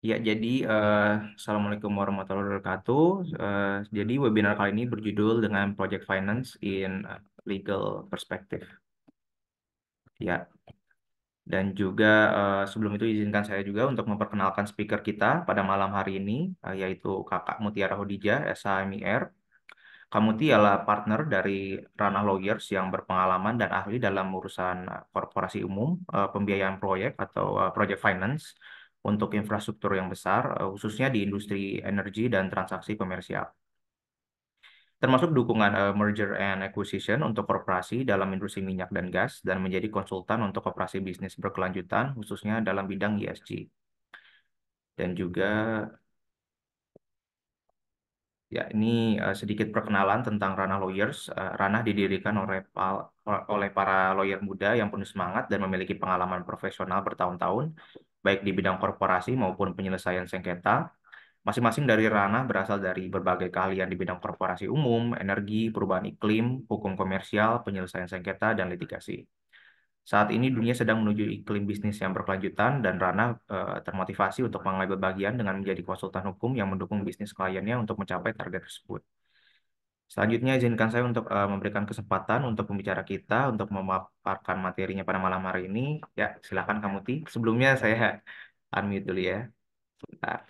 Ya, jadi Assalamualaikum warahmatullahi wabarakatuh. Jadi webinar kali ini berjudul dengan Project Finance in Legal Perspective. Ya, dan juga sebelum itu izinkan saya juga untuk memperkenalkan speaker kita pada malam hari ini, yaitu Kakak Mutiara Hodijah, SHMIR. Kak Muti adalah partner dari Ranah Lawyers yang berpengalaman dan ahli dalam urusan korporasi umum, pembiayaan proyek atau project finance untuk infrastruktur yang besar, khususnya di industri energi dan transaksi komersial. Termasuk dukungan merger and acquisition untuk korporasi dalam industri minyak dan gas, dan menjadi konsultan untuk operasi bisnis berkelanjutan, khususnya dalam bidang ESG. Dan juga ya, ini sedikit perkenalan tentang Ranah Lawyers. Ranah didirikan oleh para lawyer muda yang penuh semangat dan memiliki pengalaman profesional bertahun-tahun, baik di bidang korporasi maupun penyelesaian sengketa. Masing-masing dari Ranah berasal dari berbagai keahlian di bidang korporasi umum, energi, perubahan iklim, hukum komersial, penyelesaian sengketa, dan litigasi. Saat ini dunia sedang menuju iklim bisnis yang berkelanjutan dan Rana termotivasi untuk mengambil bagian dengan menjadi konsultan hukum yang mendukung bisnis kliennya untuk mencapai target tersebut. Selanjutnya izinkan saya untuk memberikan kesempatan untuk pembicara kita untuk memaparkan materinya pada malam hari ini. Ya, silakan Kak Muti. Sebelumnya saya unmute dulu ya. Sebentar.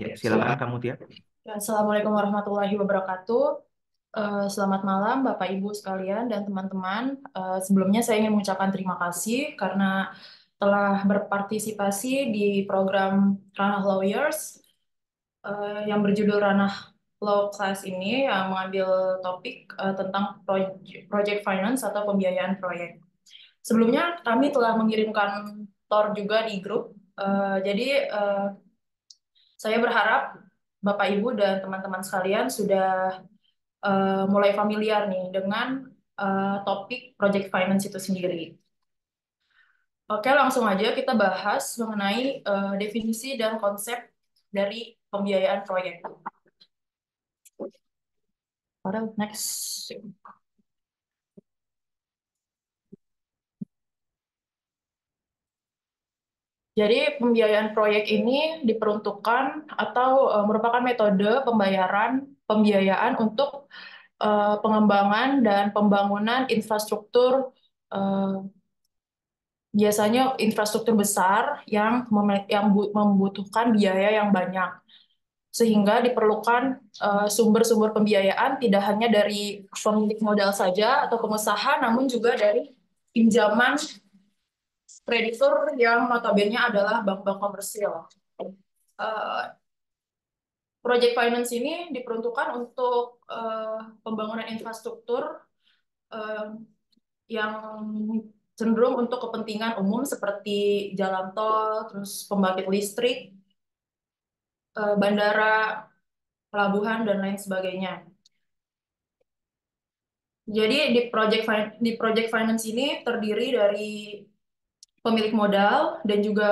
Ya, silakan Kak Muti ya. Ya, Assalamualaikum warahmatullahi wabarakatuh. Selamat malam Bapak Ibu sekalian dan teman-teman. Sebelumnya saya ingin mengucapkan terima kasih karena telah berpartisipasi di program Ranah Lawyers yang berjudul Ranah Law Class ini yang mengambil topik tentang project finance atau pembiayaan proyek. Sebelumnya kami telah mengirimkan TOR juga di grup. Jadi saya berharap Bapak Ibu dan teman-teman sekalian sudah mulai familiar nih dengan topik project finance itu sendiri. Oke, langsung aja kita bahas mengenai definisi dan konsep dari pembiayaan proyek. Pada next. Jadi pembiayaan proyek ini diperuntukkan atau merupakan metode pembiayaan untuk pengembangan dan pembangunan infrastruktur biasanya infrastruktur besar yang membutuhkan biaya yang banyak. Sehingga diperlukan sumber-sumber pembiayaan tidak hanya dari pemilik modal saja atau pengusaha, namun juga dari pinjaman kreditur yang notabene adalah bank-bank komersil. Uh, Project finance ini diperuntukkan untuk pembangunan infrastruktur uh, yang cenderung untuk kepentingan umum seperti jalan tol, terus pembangkit listrik, bandara, pelabuhan, dan lain sebagainya. Jadi di project finance ini terdiri dari pemilik modal dan juga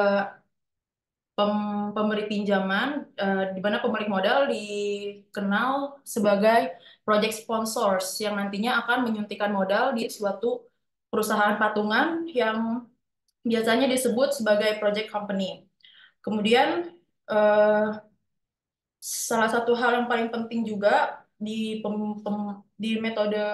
pemberi pinjaman, di mana pemilik modal dikenal sebagai project sponsors yang nantinya akan menyuntikkan modal di suatu perusahaan patungan yang biasanya disebut sebagai project company. Kemudian eh, salah satu hal yang paling penting juga di metode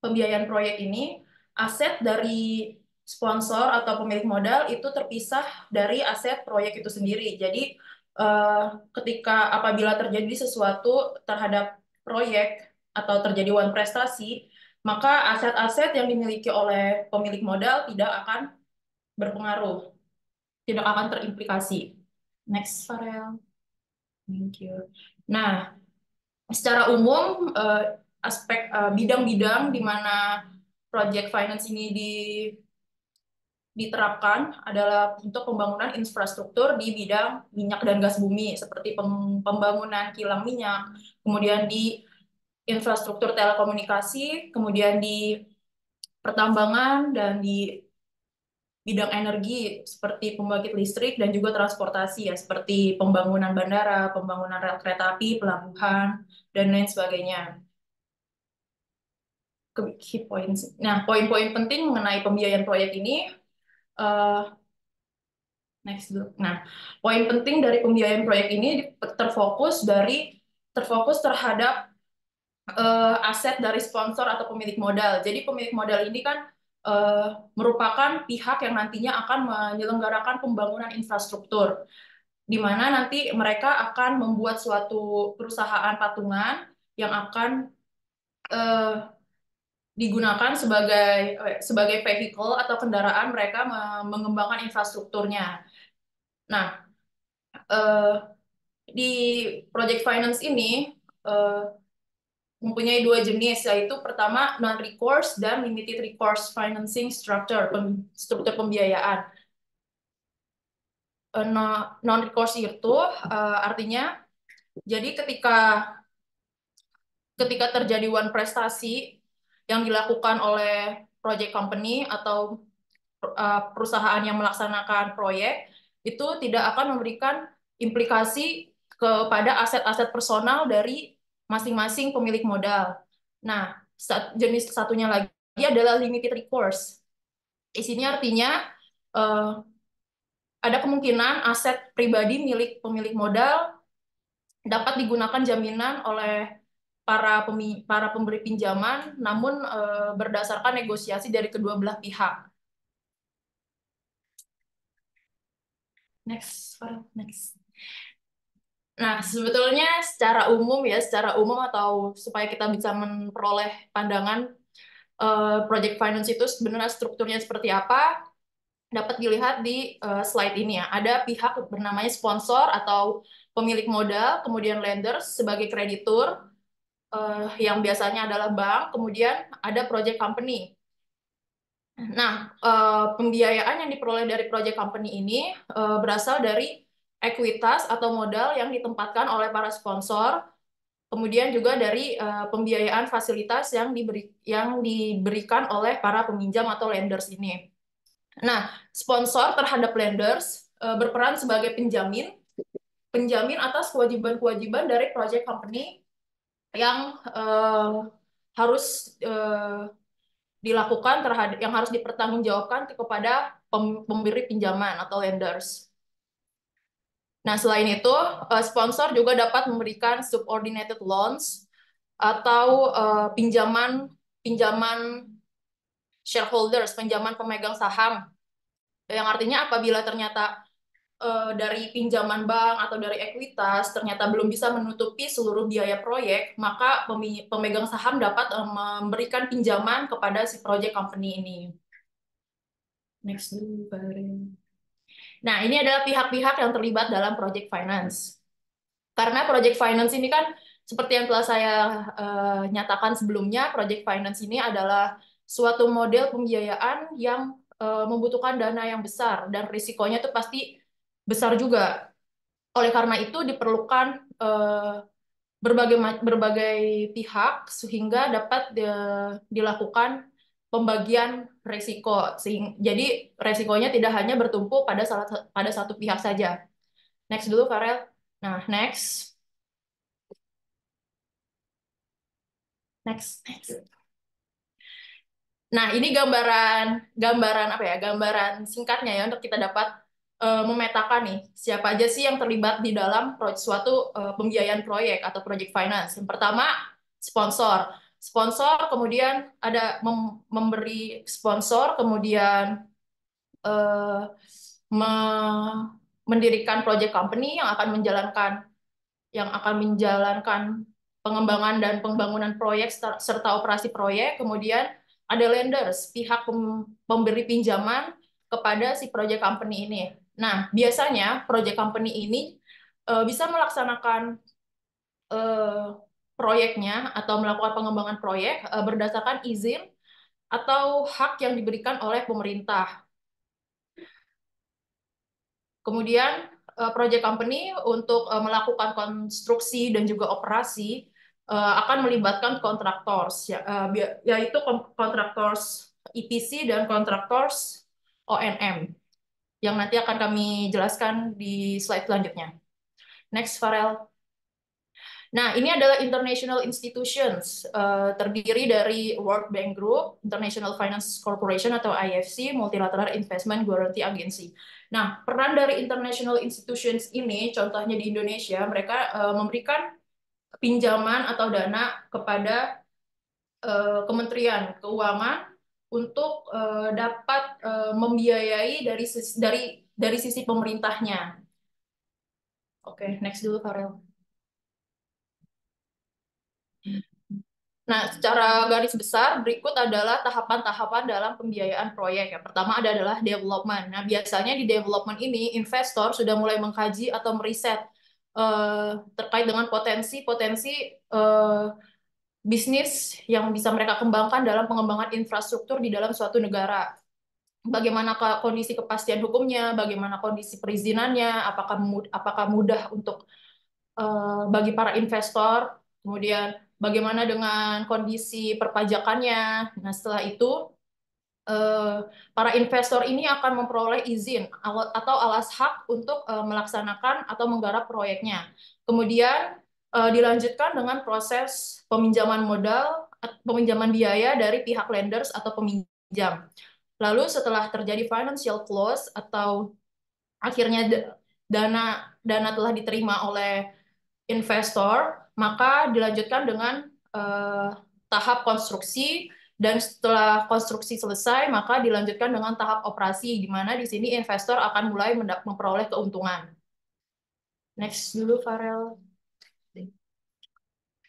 pembiayaan proyek ini, aset dari sponsor atau pemilik modal itu terpisah dari aset proyek itu sendiri. Jadi, eh, ketika apabila terjadi sesuatu terhadap proyek atau terjadi one prestasi, maka aset-aset yang dimiliki oleh pemilik modal tidak akan berpengaruh, tidak akan terimplikasi. Next, Farel. Thank you. Nah, secara umum, bidang-bidang di mana project finance ini diterapkan adalah untuk pembangunan infrastruktur di bidang minyak dan gas bumi, seperti pembangunan kilang minyak, kemudian di infrastruktur telekomunikasi, kemudian di pertambangan, dan di bidang energi, seperti pembangkit listrik, dan juga transportasi, ya, seperti pembangunan bandara, pembangunan rel kereta api, pelabuhan, dan lain sebagainya. key points. Nah, poin-poin penting mengenai pembiayaan proyek ini, eh, next dulu. Nah, poin penting dari pembiayaan proyek ini terfokus terhadap aset dari sponsor atau pemilik modal. Jadi pemilik modal ini kan eh, merupakan pihak yang nantinya akan menyelenggarakan pembangunan infrastruktur, di mana nanti mereka akan membuat suatu perusahaan patungan yang akan eh, digunakan sebagai vehicle atau kendaraan mereka mengembangkan infrastrukturnya. Nah, eh, di project finance ini eh, mempunyai dua jenis, yaitu pertama non-recourse dan limited recourse financing structure, struktur pembiayaan. Non-recourse itu artinya, jadi ketika terjadi one prestasi yang dilakukan oleh project company atau perusahaan yang melaksanakan proyek, itu tidak akan memberikan implikasi kepada aset-aset personal dari masing-masing pemilik modal. Nah, jenis satunya lagi adalah limited recourse. Di sini artinya eh, ada kemungkinan aset pribadi milik pemilik modal dapat digunakan jaminan oleh para pemberi pinjaman, namun berdasarkan negosiasi dari kedua belah pihak. Next. Nah, sebetulnya secara umum atau supaya kita bisa memperoleh pandangan project finance itu sebenarnya strukturnya seperti apa, dapat dilihat di slide ini ya. Ada pihak bernamanya sponsor atau pemilik modal, kemudian lenders sebagai kreditur, yang biasanya adalah bank, kemudian ada project company. Nah, pembiayaan yang diperoleh dari project company ini berasal dari ekuitas atau modal yang ditempatkan oleh para sponsor, kemudian juga dari pembiayaan fasilitas yang diberikan oleh para peminjam atau lenders ini. Nah, sponsor terhadap lenders berperan sebagai penjamin atas kewajiban-kewajiban dari project company yang harus dilakukan yang harus dipertanggungjawabkan kepada pemberi pinjaman atau lenders. Nah, selain itu, sponsor juga dapat memberikan subordinated loans atau pinjaman shareholders, pinjaman pemegang saham. Yang artinya apabila ternyata dari pinjaman bank atau dari ekuitas ternyata belum bisa menutupi seluruh biaya proyek, maka pemegang saham dapat memberikan pinjaman kepada si project company ini. Next dulu, Nah, ini adalah pihak-pihak yang terlibat dalam project finance. Karena project finance ini kan, seperti yang telah saya nyatakan sebelumnya, project finance ini adalah suatu model pembiayaan yang membutuhkan dana yang besar, dan risikonya itu pasti besar juga. Oleh karena itu diperlukan berbagai pihak sehingga dapat dilakukan pembagian risiko. Jadi risikonya tidak hanya bertumpu pada satu pihak saja. Next dulu, Farel. Nah, next. Nah, ini gambaran apa ya? Gambaran singkatnya ya untuk kita dapat memetakan nih siapa aja sih yang terlibat di dalam suatu pembiayaan proyek atau project finance. Yang pertama, sponsor. Sponsor kemudian ada memberi sponsor, kemudian eh, mendirikan project company yang akan menjalankan pengembangan dan pembangunan proyek serta operasi proyek. Kemudian ada lenders, pihak pemberi pinjaman kepada si project company ini. Nah, biasanya project company ini bisa melaksanakan eh, proyeknya atau melakukan pengembangan proyek berdasarkan izin atau hak yang diberikan oleh pemerintah. Kemudian project company untuk melakukan konstruksi dan juga operasi akan melibatkan kontraktor, yaitu kontraktor EPC dan kontraktor O&M, yang nanti akan kami jelaskan di slide selanjutnya. Next, Farel. Nah, ini adalah international institutions, terdiri dari World Bank Group, International Finance Corporation atau IFC, Multilateral Investment Guarantee Agency. Nah, peran dari international institutions ini, contohnya di Indonesia, mereka memberikan pinjaman atau dana kepada Kementerian Keuangan untuk dapat membiayai dari sisi pemerintahnya. Oke, next dulu, Farel. Nah, secara garis besar, berikut adalah tahapan-tahapan dalam pembiayaan proyek. Yang pertama adalah development. Nah, biasanya di development ini, investor sudah mulai mengkaji atau meriset terkait dengan potensi-potensi bisnis yang bisa mereka kembangkan dalam pengembangan infrastruktur di dalam suatu negara. Bagaimana kondisi kepastian hukumnya, bagaimana kondisi perizinannya, apakah mudah untuk bagi para investor, kemudian bagaimana dengan kondisi perpajakannya. Nah, setelah itu para investor ini akan memperoleh izin atau alas hak untuk melaksanakan atau menggarap proyeknya. Kemudian dilanjutkan dengan proses peminjaman modal, peminjaman biaya dari pihak lenders atau peminjam. Lalu setelah terjadi financial close atau akhirnya dana dana telah diterima oleh investor, maka dilanjutkan dengan eh, tahap konstruksi, dan setelah konstruksi selesai, maka dilanjutkan dengan tahap operasi, di mana di sini investor akan mulai memperoleh keuntungan. Next dulu, Farel.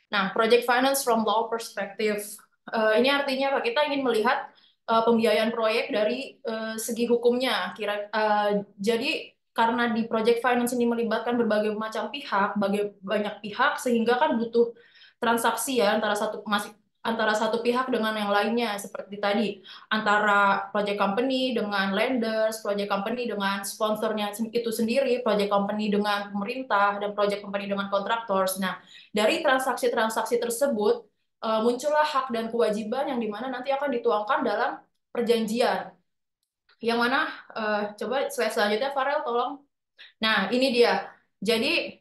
Nah, project finance from law perspective. Ini artinya Pak, kita ingin melihat pembiayaan proyek dari segi hukumnya. Jadi karena di project finance ini melibatkan berbagai macam pihak, banyak pihak, sehingga kan butuh transaksi ya antara satu pihak dengan yang lainnya, seperti tadi antara project company dengan lenders, project company dengan sponsornya itu sendiri, project company dengan pemerintah, dan project company dengan contractors. Nah, dari transaksi-transaksi tersebut muncullah hak dan kewajiban yang dimana nanti akan dituangkan dalam perjanjian. Yang mana coba slide selanjutnya, Farel, tolong. Nah, ini dia. Jadi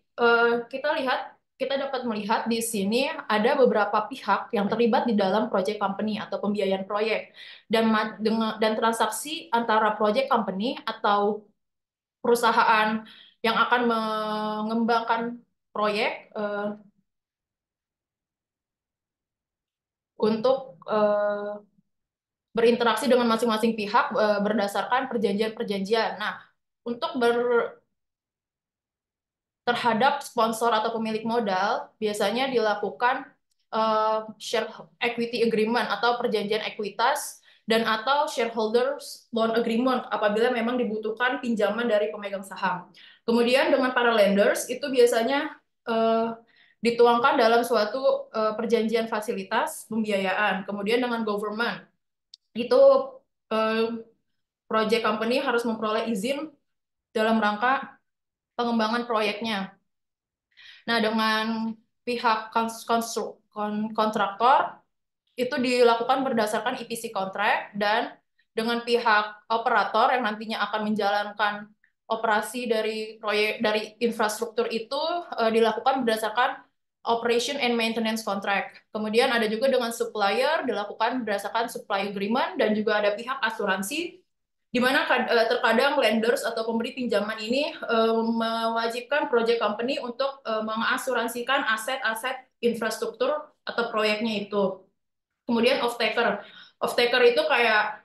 kita dapat melihat di sini ada beberapa pihak yang terlibat di dalam project company atau pembiayaan proyek, dan transaksi antara project company atau perusahaan yang akan mengembangkan proyek untuk berinteraksi dengan masing-masing pihak berdasarkan perjanjian-perjanjian. Nah, untuk terhadap sponsor atau pemilik modal, biasanya dilakukan share equity agreement atau perjanjian ekuitas, dan atau shareholders loan agreement apabila memang dibutuhkan pinjaman dari pemegang saham. Kemudian dengan para lenders itu biasanya dituangkan dalam suatu perjanjian fasilitas pembiayaan. Kemudian dengan government itu project company harus memperoleh izin dalam rangka pengembangan proyeknya. Nah, dengan pihak kontraktor itu dilakukan berdasarkan EPC kontrak, dan dengan pihak operator yang nantinya akan menjalankan operasi dari proyek dari infrastruktur itu dilakukan berdasarkan operation and maintenance contract. Kemudian ada juga dengan supplier dilakukan berdasarkan supply agreement, dan juga ada pihak asuransi di mana terkadang lenders atau pemberi pinjaman ini mewajibkan project company untuk mengasuransikan aset-aset infrastruktur atau proyeknya itu. Kemudian off-taker. Off-taker itu kayak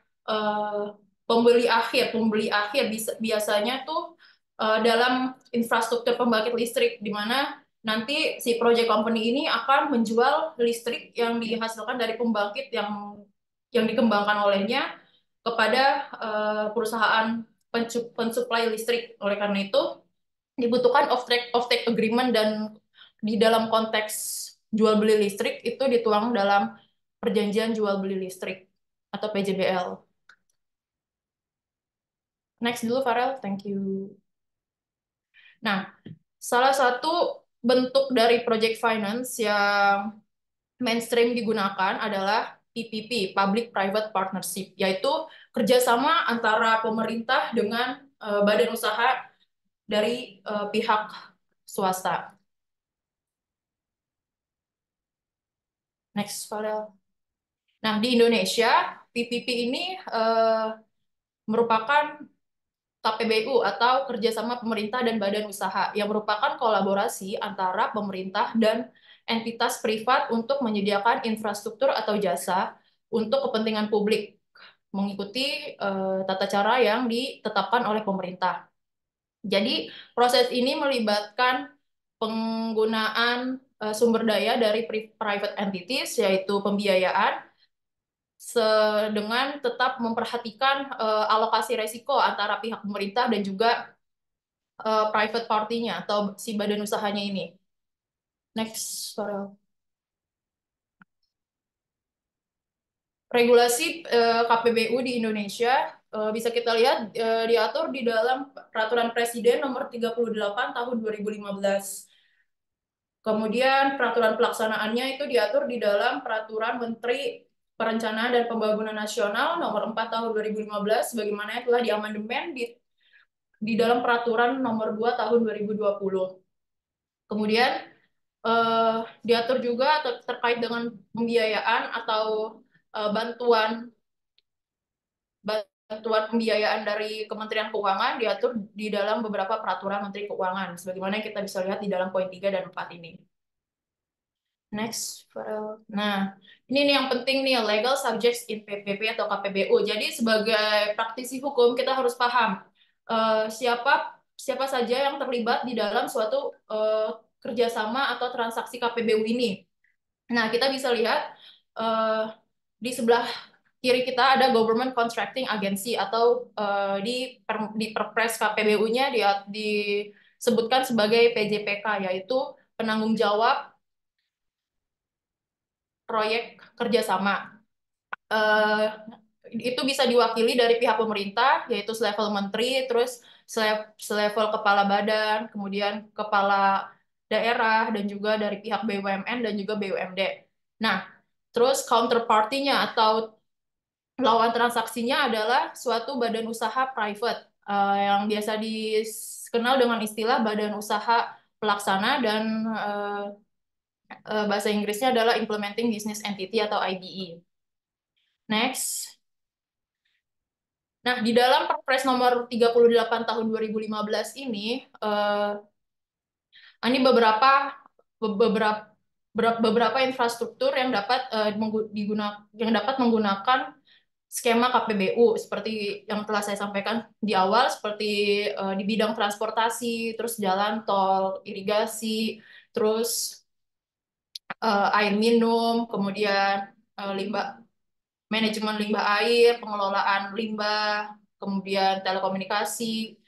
pembeli akhir. Pembeli akhir biasanya tuh dalam infrastruktur pembangkit listrik, di mana nanti si project company ini akan menjual listrik yang dihasilkan dari pembangkit yang dikembangkan olehnya kepada perusahaan pensuplai listrik. Oleh karena itu, dibutuhkan off-take agreement, dan di dalam konteks jual beli listrik itu dituang dalam perjanjian jual beli listrik atau PJBL. Next dulu, Farel. Thank you. Nah, salah satu bentuk dari project finance yang mainstream digunakan adalah PPP, Public Private Partnership, yaitu kerjasama antara pemerintah dengan badan usaha dari pihak swasta. Next, Farel. Nah, di Indonesia, PPP ini merupakan KPBU atau Kerjasama Pemerintah dan Badan Usaha yang merupakan kolaborasi antara pemerintah dan entitas privat untuk menyediakan infrastruktur atau jasa untuk kepentingan publik mengikuti tata cara yang ditetapkan oleh pemerintah. Jadi proses ini melibatkan penggunaan sumber daya dari private entities yaitu pembiayaan dengan tetap memperhatikan alokasi resiko antara pihak pemerintah dan juga private party-nya atau si badan usahanya ini. Next, Farel. Regulasi KPBU di Indonesia bisa kita lihat diatur di dalam Peraturan Presiden Nomor 38 Tahun 2015. Kemudian peraturan pelaksanaannya itu diatur di dalam Peraturan Menteri Perencanaan dan Pembangunan Nasional Nomor 4 Tahun 2015, sebagaimana yang telah diamandemen di dalam Peraturan Nomor 2 Tahun 2020. Kemudian diatur juga terkait dengan pembiayaan atau bantuan bantuan pembiayaan dari Kementerian Keuangan diatur di dalam beberapa peraturan Menteri Keuangan, sebagaimana yang kita bisa lihat di dalam poin 3 dan 4 ini. Next, Farel. Nah, ini nih yang penting nih, legal subjects in PPP atau KPBU. Jadi sebagai praktisi hukum kita harus paham siapa siapa saja yang terlibat di dalam suatu kerjasama atau transaksi KPBU ini. Nah, kita bisa lihat di sebelah kiri kita ada Government Contracting Agency atau di Perpres KPBU-nya disebutkan sebagai PJPK, yaitu penanggung jawab proyek kerjasama. Eh, itu bisa diwakili dari pihak pemerintah, yaitu selevel menteri, terus selevel kepala badan, kemudian kepala daerah, dan juga dari pihak BUMN dan juga BUMD. Nah, terus counterparty-nya atau lawan transaksinya adalah suatu badan usaha private yang biasa dikenal dengan istilah badan usaha pelaksana dan bahasa Inggrisnya adalah Implementing Business Entity atau IBE. Next. Nah, di dalam Perpres nomor 38 tahun 2015 ini beberapa beberapa infrastruktur yang dapat menggunakan skema KPBU seperti yang telah saya sampaikan di awal, seperti di bidang transportasi, terus jalan tol, irigasi, terus air minum, kemudian limbah, manajemen limbah air, pengelolaan limbah, kemudian telekomunikasi,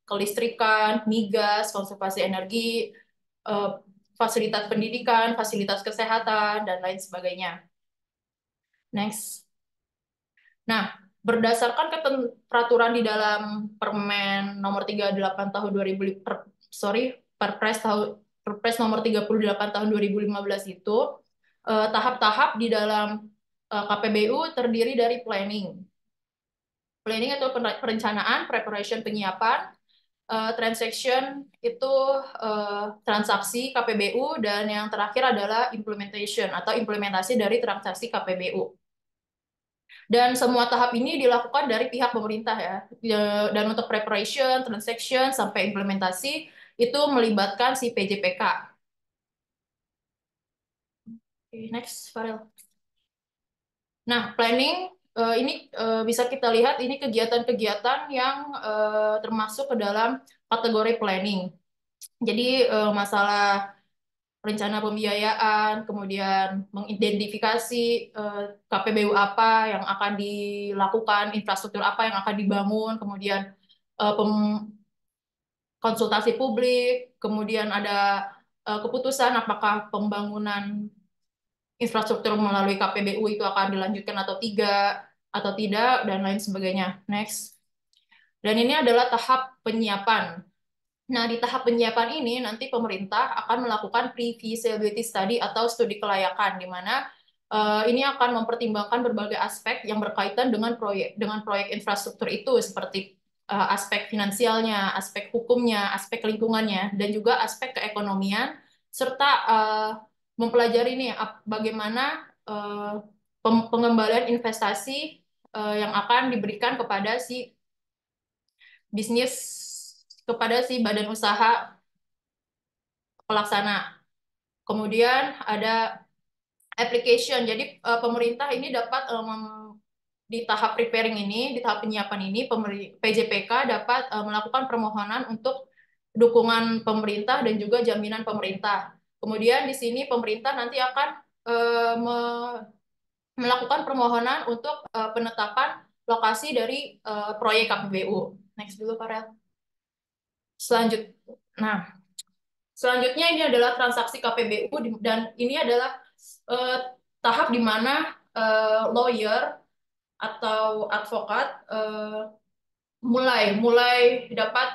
kelistrikan, migas, konservasi energi, eh, fasilitas pendidikan, fasilitas kesehatan, dan lain sebagainya. Next. Nah, berdasarkan peraturan di dalam Permen nomor 38 tahun 2000, Perpres nomor 38 tahun 2015 itu tahap-tahap di dalam KPBU terdiri dari planning. Planning atau perencanaan, preparation penyiapan, transaction itu transaksi KPBU, dan yang terakhir adalah implementation atau implementasi dari transaksi KPBU. Dan semua tahap ini dilakukan dari pihak pemerintah ya. Dan untuk preparation, transaction, sampai implementasi itu melibatkan si PJPK. Oke, next, Farel. Nah, planning ini bisa kita lihat ini kegiatan-kegiatan yang termasuk ke dalam kategori planning. Jadi masalah rencana pembiayaan, kemudian mengidentifikasi KPBU apa yang akan dilakukan, infrastruktur apa yang akan dibangun, kemudian konsultasi publik, kemudian ada keputusan apakah pembangunan infrastruktur melalui KPBU itu akan dilanjutkan atau tidak, dan lain sebagainya. Next. Dan ini adalah tahap penyiapan. Nah, di tahap penyiapan ini nanti pemerintah akan melakukan pre-feasibility study atau studi kelayakan, di mana ini akan mempertimbangkan berbagai aspek yang berkaitan dengan proyek infrastruktur itu, seperti aspek finansialnya, aspek hukumnya, aspek lingkungannya, dan juga aspek keekonomian, serta mempelajari nih bagaimana eh, pengembalian investasi yang akan diberikan kepada si bisnis, kepada si badan usaha pelaksana. Kemudian ada application. Jadi pemerintah ini dapat di tahap preparing ini, di tahap penyiapan ini, PJPK dapat melakukan permohonan untuk dukungan pemerintah dan juga jaminan pemerintah. Kemudian di sini pemerintah nanti akan melakukan permohonan untuk penetapan lokasi dari proyek KPBU. Next dulu, Farel. Selanjut, nah, selanjutnya ini adalah transaksi KPBU dan ini adalah eh, tahap di mana lawyer atau advokat mulai mulai dapat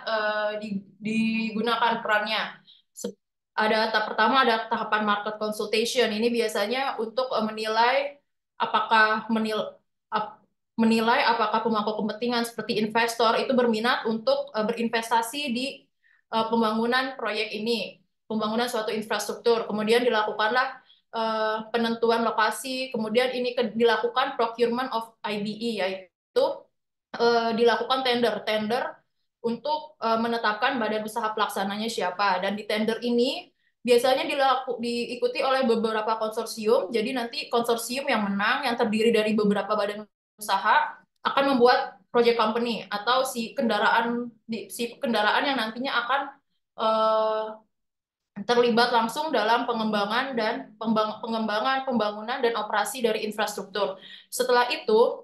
digunakan perannya. Ada tahap pertama, ada tahapan market consultation. Ini biasanya untuk menilai apakah menilai apakah pemangku kepentingan seperti investor itu berminat untuk berinvestasi di pembangunan proyek ini, pembangunan suatu infrastruktur. Kemudian dilakukanlah penentuan lokasi, kemudian ini dilakukan procurement of IBE, yaitu dilakukan tender untuk menetapkan badan usaha pelaksananya siapa. Dan di tender ini biasanya diikuti oleh beberapa konsorsium. Jadi nanti konsorsium yang menang, yang terdiri dari beberapa badan usaha, akan membuat project company atau si kendaraan yang nantinya akan eh, terlibat langsung dalam pengembangan dan pengembangan, pembangunan dan operasi dari infrastruktur. Setelah itu,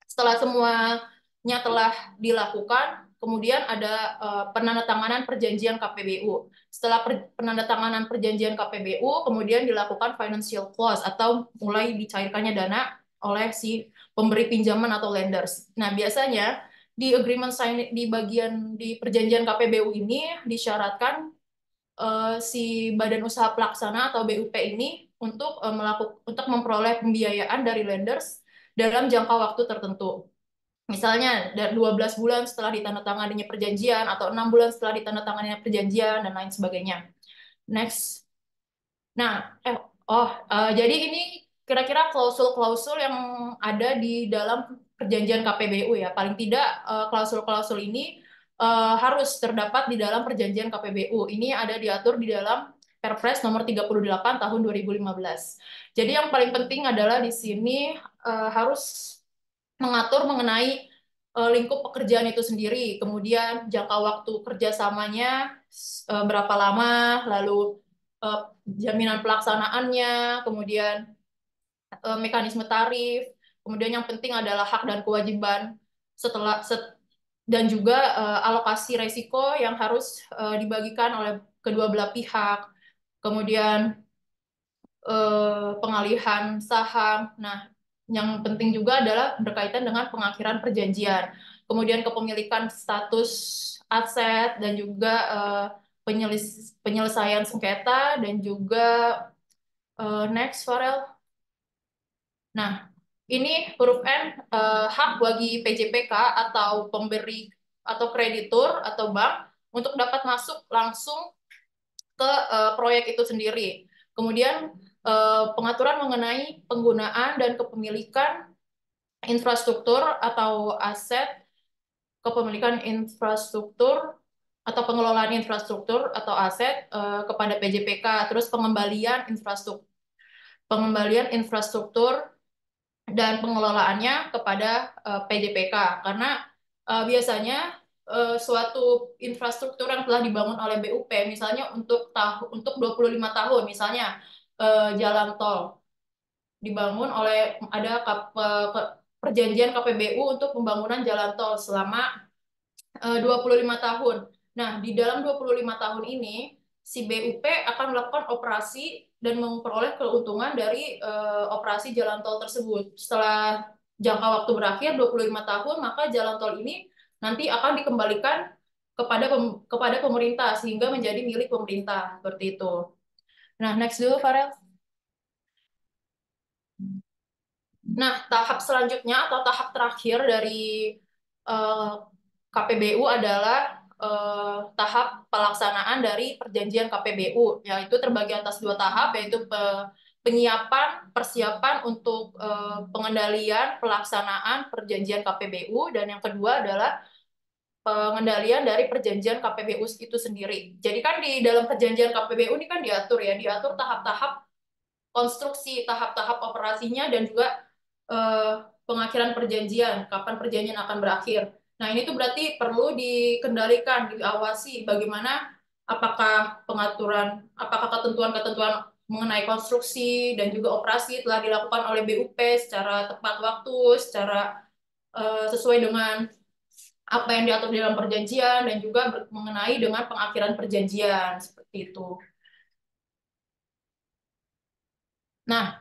setelah semuanya telah dilakukan, kemudian ada penandatanganan perjanjian KPBU. Setelah penandatanganan perjanjian KPBU, kemudian dilakukan financial close atau mulai dicairkannya dana oleh si pemberi pinjaman atau lenders. Nah, biasanya di agreement sign di bagian di perjanjian KPBU ini disyaratkan si badan usaha pelaksana atau BUP ini untuk untuk memperoleh pembiayaan dari lenders dalam jangka waktu tertentu. Misalnya dari 12 bulan setelah ditandatanganinya perjanjian atau 6 bulan setelah ditandatanganinya perjanjian dan lain sebagainya. Next. Nah, jadi ini kira-kira klausul-klausul yang ada di dalam perjanjian KPBU ya. Paling tidak klausul-klausul ini harus terdapat di dalam perjanjian KPBU. Ini ada diatur di dalam Perpres nomor 38 tahun 2015. Jadi yang paling penting adalah di sini harus mengatur mengenai lingkup pekerjaan itu sendiri, kemudian jangka waktu kerjasamanya berapa lama, lalu eh, jaminan pelaksanaannya, kemudian mekanisme tarif, kemudian yang penting adalah hak dan kewajiban setelah dan juga alokasi resiko yang harus dibagikan oleh kedua belah pihak, kemudian pengalihan saham. Nah, yang penting juga adalah berkaitan dengan pengakhiran perjanjian, kemudian kepemilikan status aset dan juga penyelesaian sengketa dan juga next Farel. Nah, ini huruf N hak bagi PJPK atau pemberi atau kreditur atau bank untuk dapat masuk langsung ke proyek itu sendiri. Kemudian pengaturan mengenai penggunaan dan kepemilikan infrastruktur atau aset, kepemilikan infrastruktur atau pengelolaan infrastruktur atau aset kepada PJPK, terus pengembalian infrastruktur dan pengelolaannya kepada PJPK karena biasanya suatu infrastruktur yang telah dibangun oleh BUP misalnya untuk 25 tahun misalnya jalan tol dibangun oleh ada perjanjian KPBU untuk pembangunan jalan tol selama 25 tahun. Nah, di dalam 25 tahun ini, si BUP akan melakukan operasi dan memperoleh keuntungan dari operasi jalan tol tersebut. Setelah jangka waktu berakhir 25 tahun, maka jalan tol ini nanti akan dikembalikan kepada pemerintah sehingga menjadi milik pemerintah seperti itu. Nah, next dulu Farel. Nah, tahap selanjutnya atau tahap terakhir dari eh, KPBU adalah tahap pelaksanaan dari perjanjian KPBU, yaitu terbagi atas dua tahap, yaitu penyiapan, persiapan untuk pengendalian, pelaksanaan perjanjian KPBU, dan yang kedua adalah pengendalian dari perjanjian KPBU itu sendiri. Jadi kan di dalam perjanjian KPBU ini kan diatur ya, diatur tahap-tahap konstruksi, tahap-tahap operasinya, dan juga eh, pengakhiran perjanjian, kapan perjanjian akan berakhir. Nah, ini tuh berarti perlu dikendalikan, diawasi bagaimana apakah ketentuan-ketentuan mengenai konstruksi dan juga operasi telah dilakukan oleh BUP secara tepat waktu, secara sesuai dengan apa yang diatur di dalam perjanjian, dan juga mengenai dengan pengakhiran perjanjian seperti itu. Nah,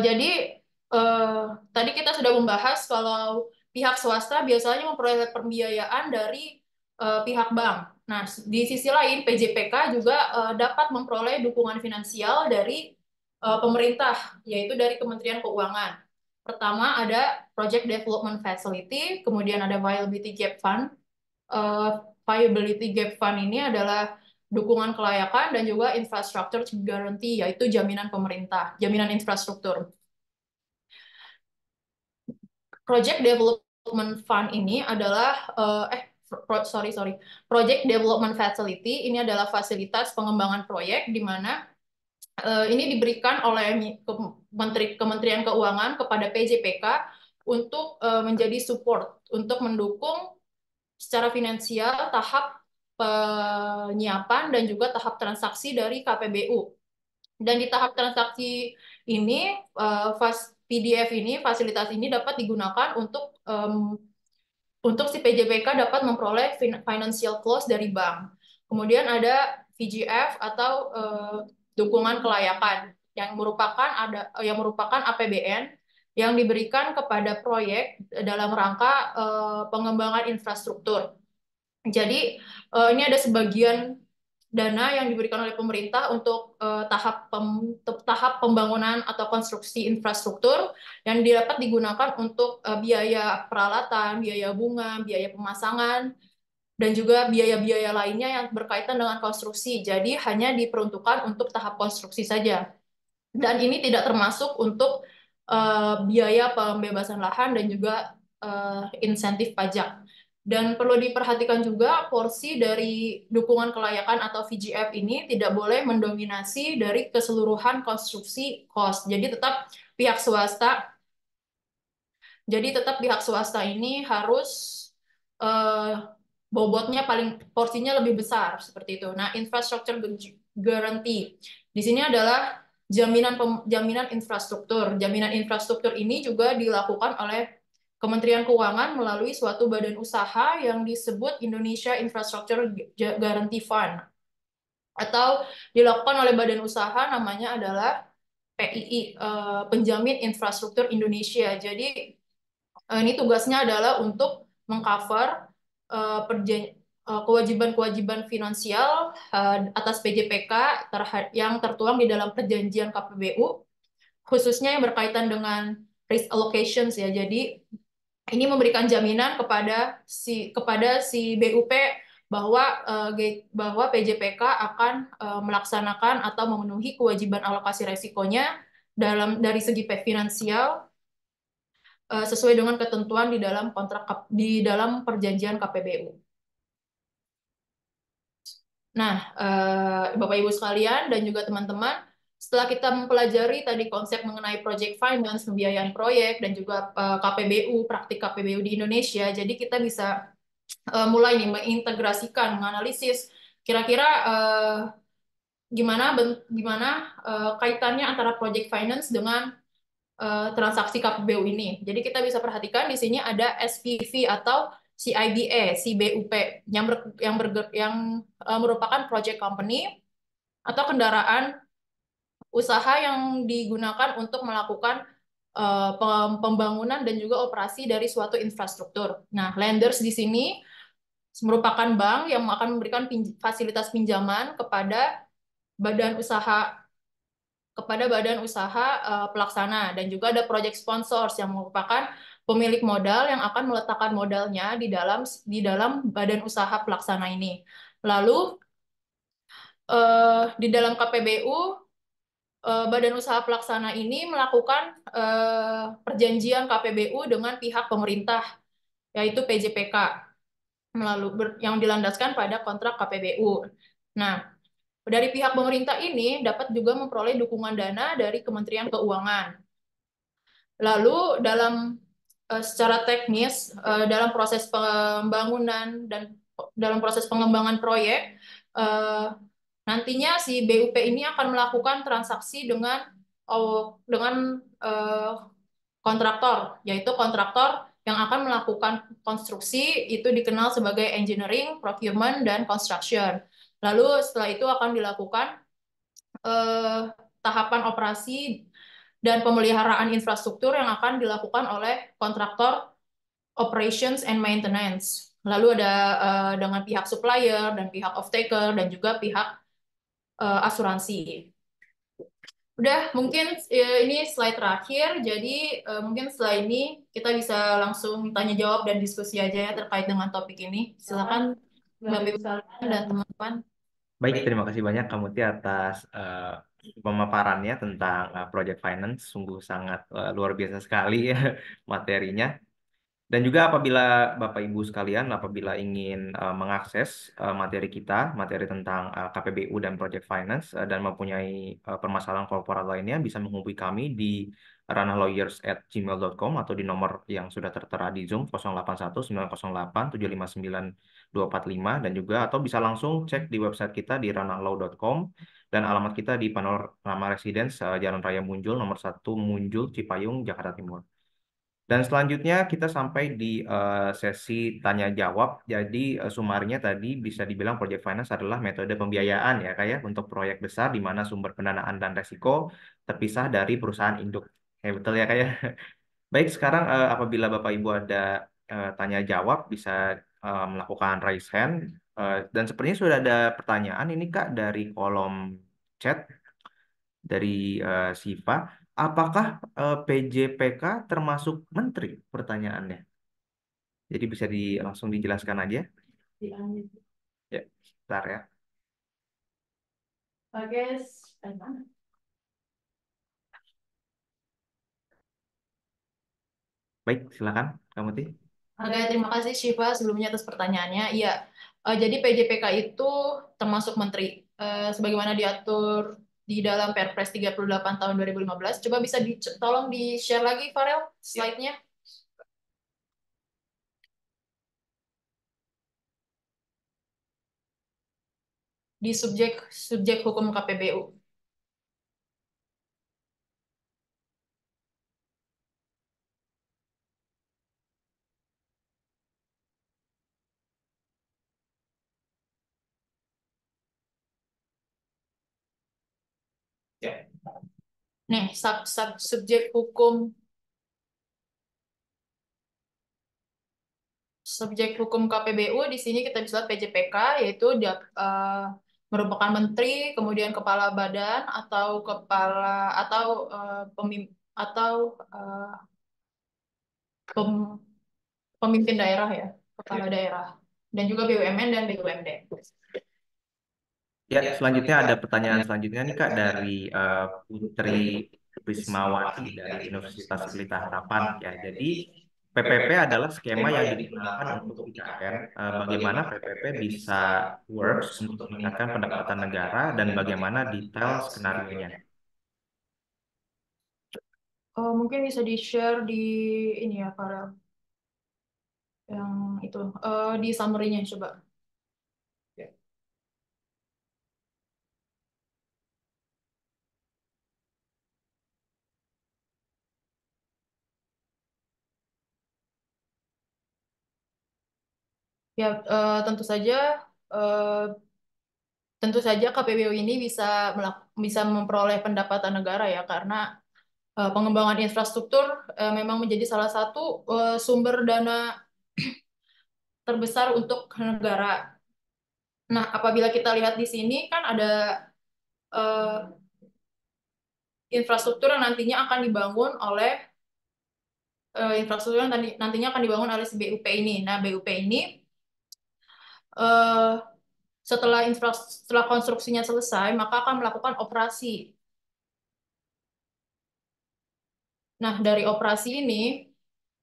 jadi eh, tadi kita sudah membahas kalau pihak swasta biasanya memperoleh pembiayaan dari pihak bank. Nah, di sisi lain PJPK juga dapat memperoleh dukungan finansial dari pemerintah, yaitu dari Kementerian Keuangan. Pertama ada Project Development Facility, kemudian ada Viability Gap Fund. Eh, Viability Gap Fund ini adalah dukungan kelayakan dan juga infrastructure guarantee, yaitu jaminan pemerintah, jaminan infrastruktur. Project Development Fund ini adalah sorry, Project Development Facility ini adalah fasilitas pengembangan proyek di mana ini diberikan oleh Kementerian Keuangan kepada PJPK untuk menjadi support, untuk mendukung secara finansial tahap penyiapan dan juga tahap transaksi dari KPBU. Dan di tahap transaksi ini, PDF ini, fasilitas ini dapat digunakan untuk si PJBK dapat memperoleh financial close dari bank. Kemudian ada VGF atau dukungan kelayakan yang merupakan APBN yang diberikan kepada proyek dalam rangka pengembangan infrastruktur. Jadi ini ada sebagian dana yang diberikan oleh pemerintah untuk tahap pembangunan atau konstruksi infrastruktur yang dapat digunakan untuk biaya peralatan, biaya bunga, biaya pemasangan, dan juga biaya-biaya lainnya yang berkaitan dengan konstruksi. Jadi hanya diperuntukkan untuk tahap konstruksi saja. Dan ini tidak termasuk untuk biaya pembebasan lahan dan juga insentif pajak. Dan perlu diperhatikan juga porsi dari dukungan kelayakan atau VGF ini tidak boleh mendominasi dari keseluruhan konstruksi cost. Pihak swasta, tetap pihak swasta ini harus eh, bobotnya porsinya lebih besar seperti itu. Nah, infrastructure guarantee di sini adalah jaminan infrastruktur. Jaminan infrastruktur ini juga dilakukan oleh Kementerian Keuangan melalui suatu badan usaha yang disebut Indonesia Infrastructure Guarantee Fund, atau dilakukan oleh badan usaha namanya adalah PII, Penjamin Infrastruktur Indonesia. Jadi ini tugasnya adalah untuk mengcover kewajiban-kewajiban finansial atas PJPK yang tertuang di dalam perjanjian KPBU, khususnya yang berkaitan dengan risk allocations ya. Jadi ini memberikan jaminan kepada si BUP bahwa PJPK akan melaksanakan atau memenuhi kewajiban alokasi resikonya dari segi finansial sesuai dengan ketentuan di dalam perjanjian KPBU. Nah, Bapak Ibu sekalian dan juga teman-teman, setelah kita mempelajari tadi konsep mengenai project finance, pembiayaan proyek, dan juga KPBU, praktik KPBU di Indonesia, jadi kita bisa mulai nih mengintegrasikan, menganalisis kira-kira gimana kaitannya antara project finance dengan transaksi KPBU ini. Jadi kita bisa perhatikan di sini ada SPV atau CIBE, CBUP yang merupakan project company atau kendaraan usaha yang digunakan untuk melakukan pembangunan dan juga operasi dari suatu infrastruktur. Nah, lenders di sini merupakan bank yang akan memberikan fasilitas pinjaman badan usaha badan usaha pelaksana, dan juga ada project sponsors yang merupakan pemilik modal yang akan meletakkan modalnya di dalam badan usaha pelaksana ini. Lalu di dalam KPBU Badan Usaha Pelaksana ini melakukan perjanjian KPBU dengan pihak pemerintah, yaitu PJPK, yang dilandaskan pada kontrak KPBU. Nah, dari pihak pemerintah ini dapat juga memperoleh dukungan dana dari Kementerian Keuangan. Lalu secara teknis dalam proses pembangunan dan dalam proses pengembangan proyek, eh, nantinya si BUP ini akan melakukan transaksi dengan kontraktor, yaitu kontraktor yang akan melakukan konstruksi itu dikenal sebagai engineering, procurement, dan construction. Lalu setelah itu akan dilakukan eh, tahapan operasi dan pemeliharaan infrastruktur yang akan dilakukan oleh kontraktor operations and maintenance. Lalu ada dengan pihak supplier dan pihak off-taker dan juga pihak asuransi. Udah, mungkin ini slide terakhir. Jadi mungkin setelah ini kita bisa langsung tanya jawab dan diskusi aja ya terkait dengan topik ini. Silakan Bapak Ibu sekalian dan teman-teman. Baik, terima kasih banyak Kak Muti atas pemaparannya tentang project finance. Sungguh sangat luar biasa sekali ya materinya. Dan juga apabila Bapak Ibu sekalian, apabila ingin mengakses materi kita, materi tentang KPBU dan Project Finance, dan mempunyai permasalahan korporat lainnya, bisa menghubungi kami di ranahLawyers@gmail.com atau di nomor yang sudah tertera di Zoom 081908759245 dan juga atau bisa langsung cek di website kita di ranahLaw.com dan alamat kita di Panorama Residence, Jalan Raya Muncul, nomor 1 Muncul, Cipayung, Jakarta Timur. Dan selanjutnya kita sampai di sesi tanya jawab. Jadi sumarnya tadi bisa dibilang project finance adalah metode pembiayaan ya kayak untuk proyek besar di mana sumber pendanaan dan resiko terpisah dari perusahaan induk. Ya betul ya kayak. Baik, sekarang apabila Bapak Ibu ada tanya jawab bisa melakukan raise hand. Dan sepertinya sudah ada pertanyaan ini Kak dari kolom chat dari Siva. Apakah PJPK termasuk menteri? Pertanyaannya. Jadi bisa langsung dijelaskan aja. Ya, bentar ya. Baik, silakan, Kamu Ti. Oke, terima kasih Shiva sebelumnya atas pertanyaannya. Iya, jadi PJPK itu termasuk menteri. Sebagaimana diatur di dalam Perpres 38 tahun 2015. Coba bisa tolong di-share lagi, Farel, slide-nya. Di subjek hukum KPBU. Ya. Nih, subjek hukum KPBU di sini kita bisa lihat PJPK, yaitu dia merupakan menteri, kemudian kepala badan atau kepala atau atau eh, pem- pemimpin daerah ya, kepala daerah, dan juga BUMN dan BUMD. Ya, selanjutnya ada pertanyaan selanjutnya nih Kak dari Putri Wismawati dari Universitas Pelita Harapan ya. Jadi PPP adalah skema yang digunakan untuk IKN. Bagaimana PPP bisa works untuk meningkatkan pendapatan negara dan bagaimana detail skenario-nya? Mungkin bisa di-share di ini ya, para yang itu di summary-nya coba. Ya, eh, tentu saja KPBU ini bisa memperoleh pendapatan negara ya karena pengembangan infrastruktur memang menjadi salah satu sumber dana terbesar untuk negara. Nah, apabila kita lihat di sini kan ada eh, infrastruktur yang nantinya akan dibangun oleh infrastruktur yang nantinya akan dibangun oleh si BUP ini. Nah, BUP ini eh, setelah konstruksinya selesai, maka akan melakukan operasi. Nah, dari operasi ini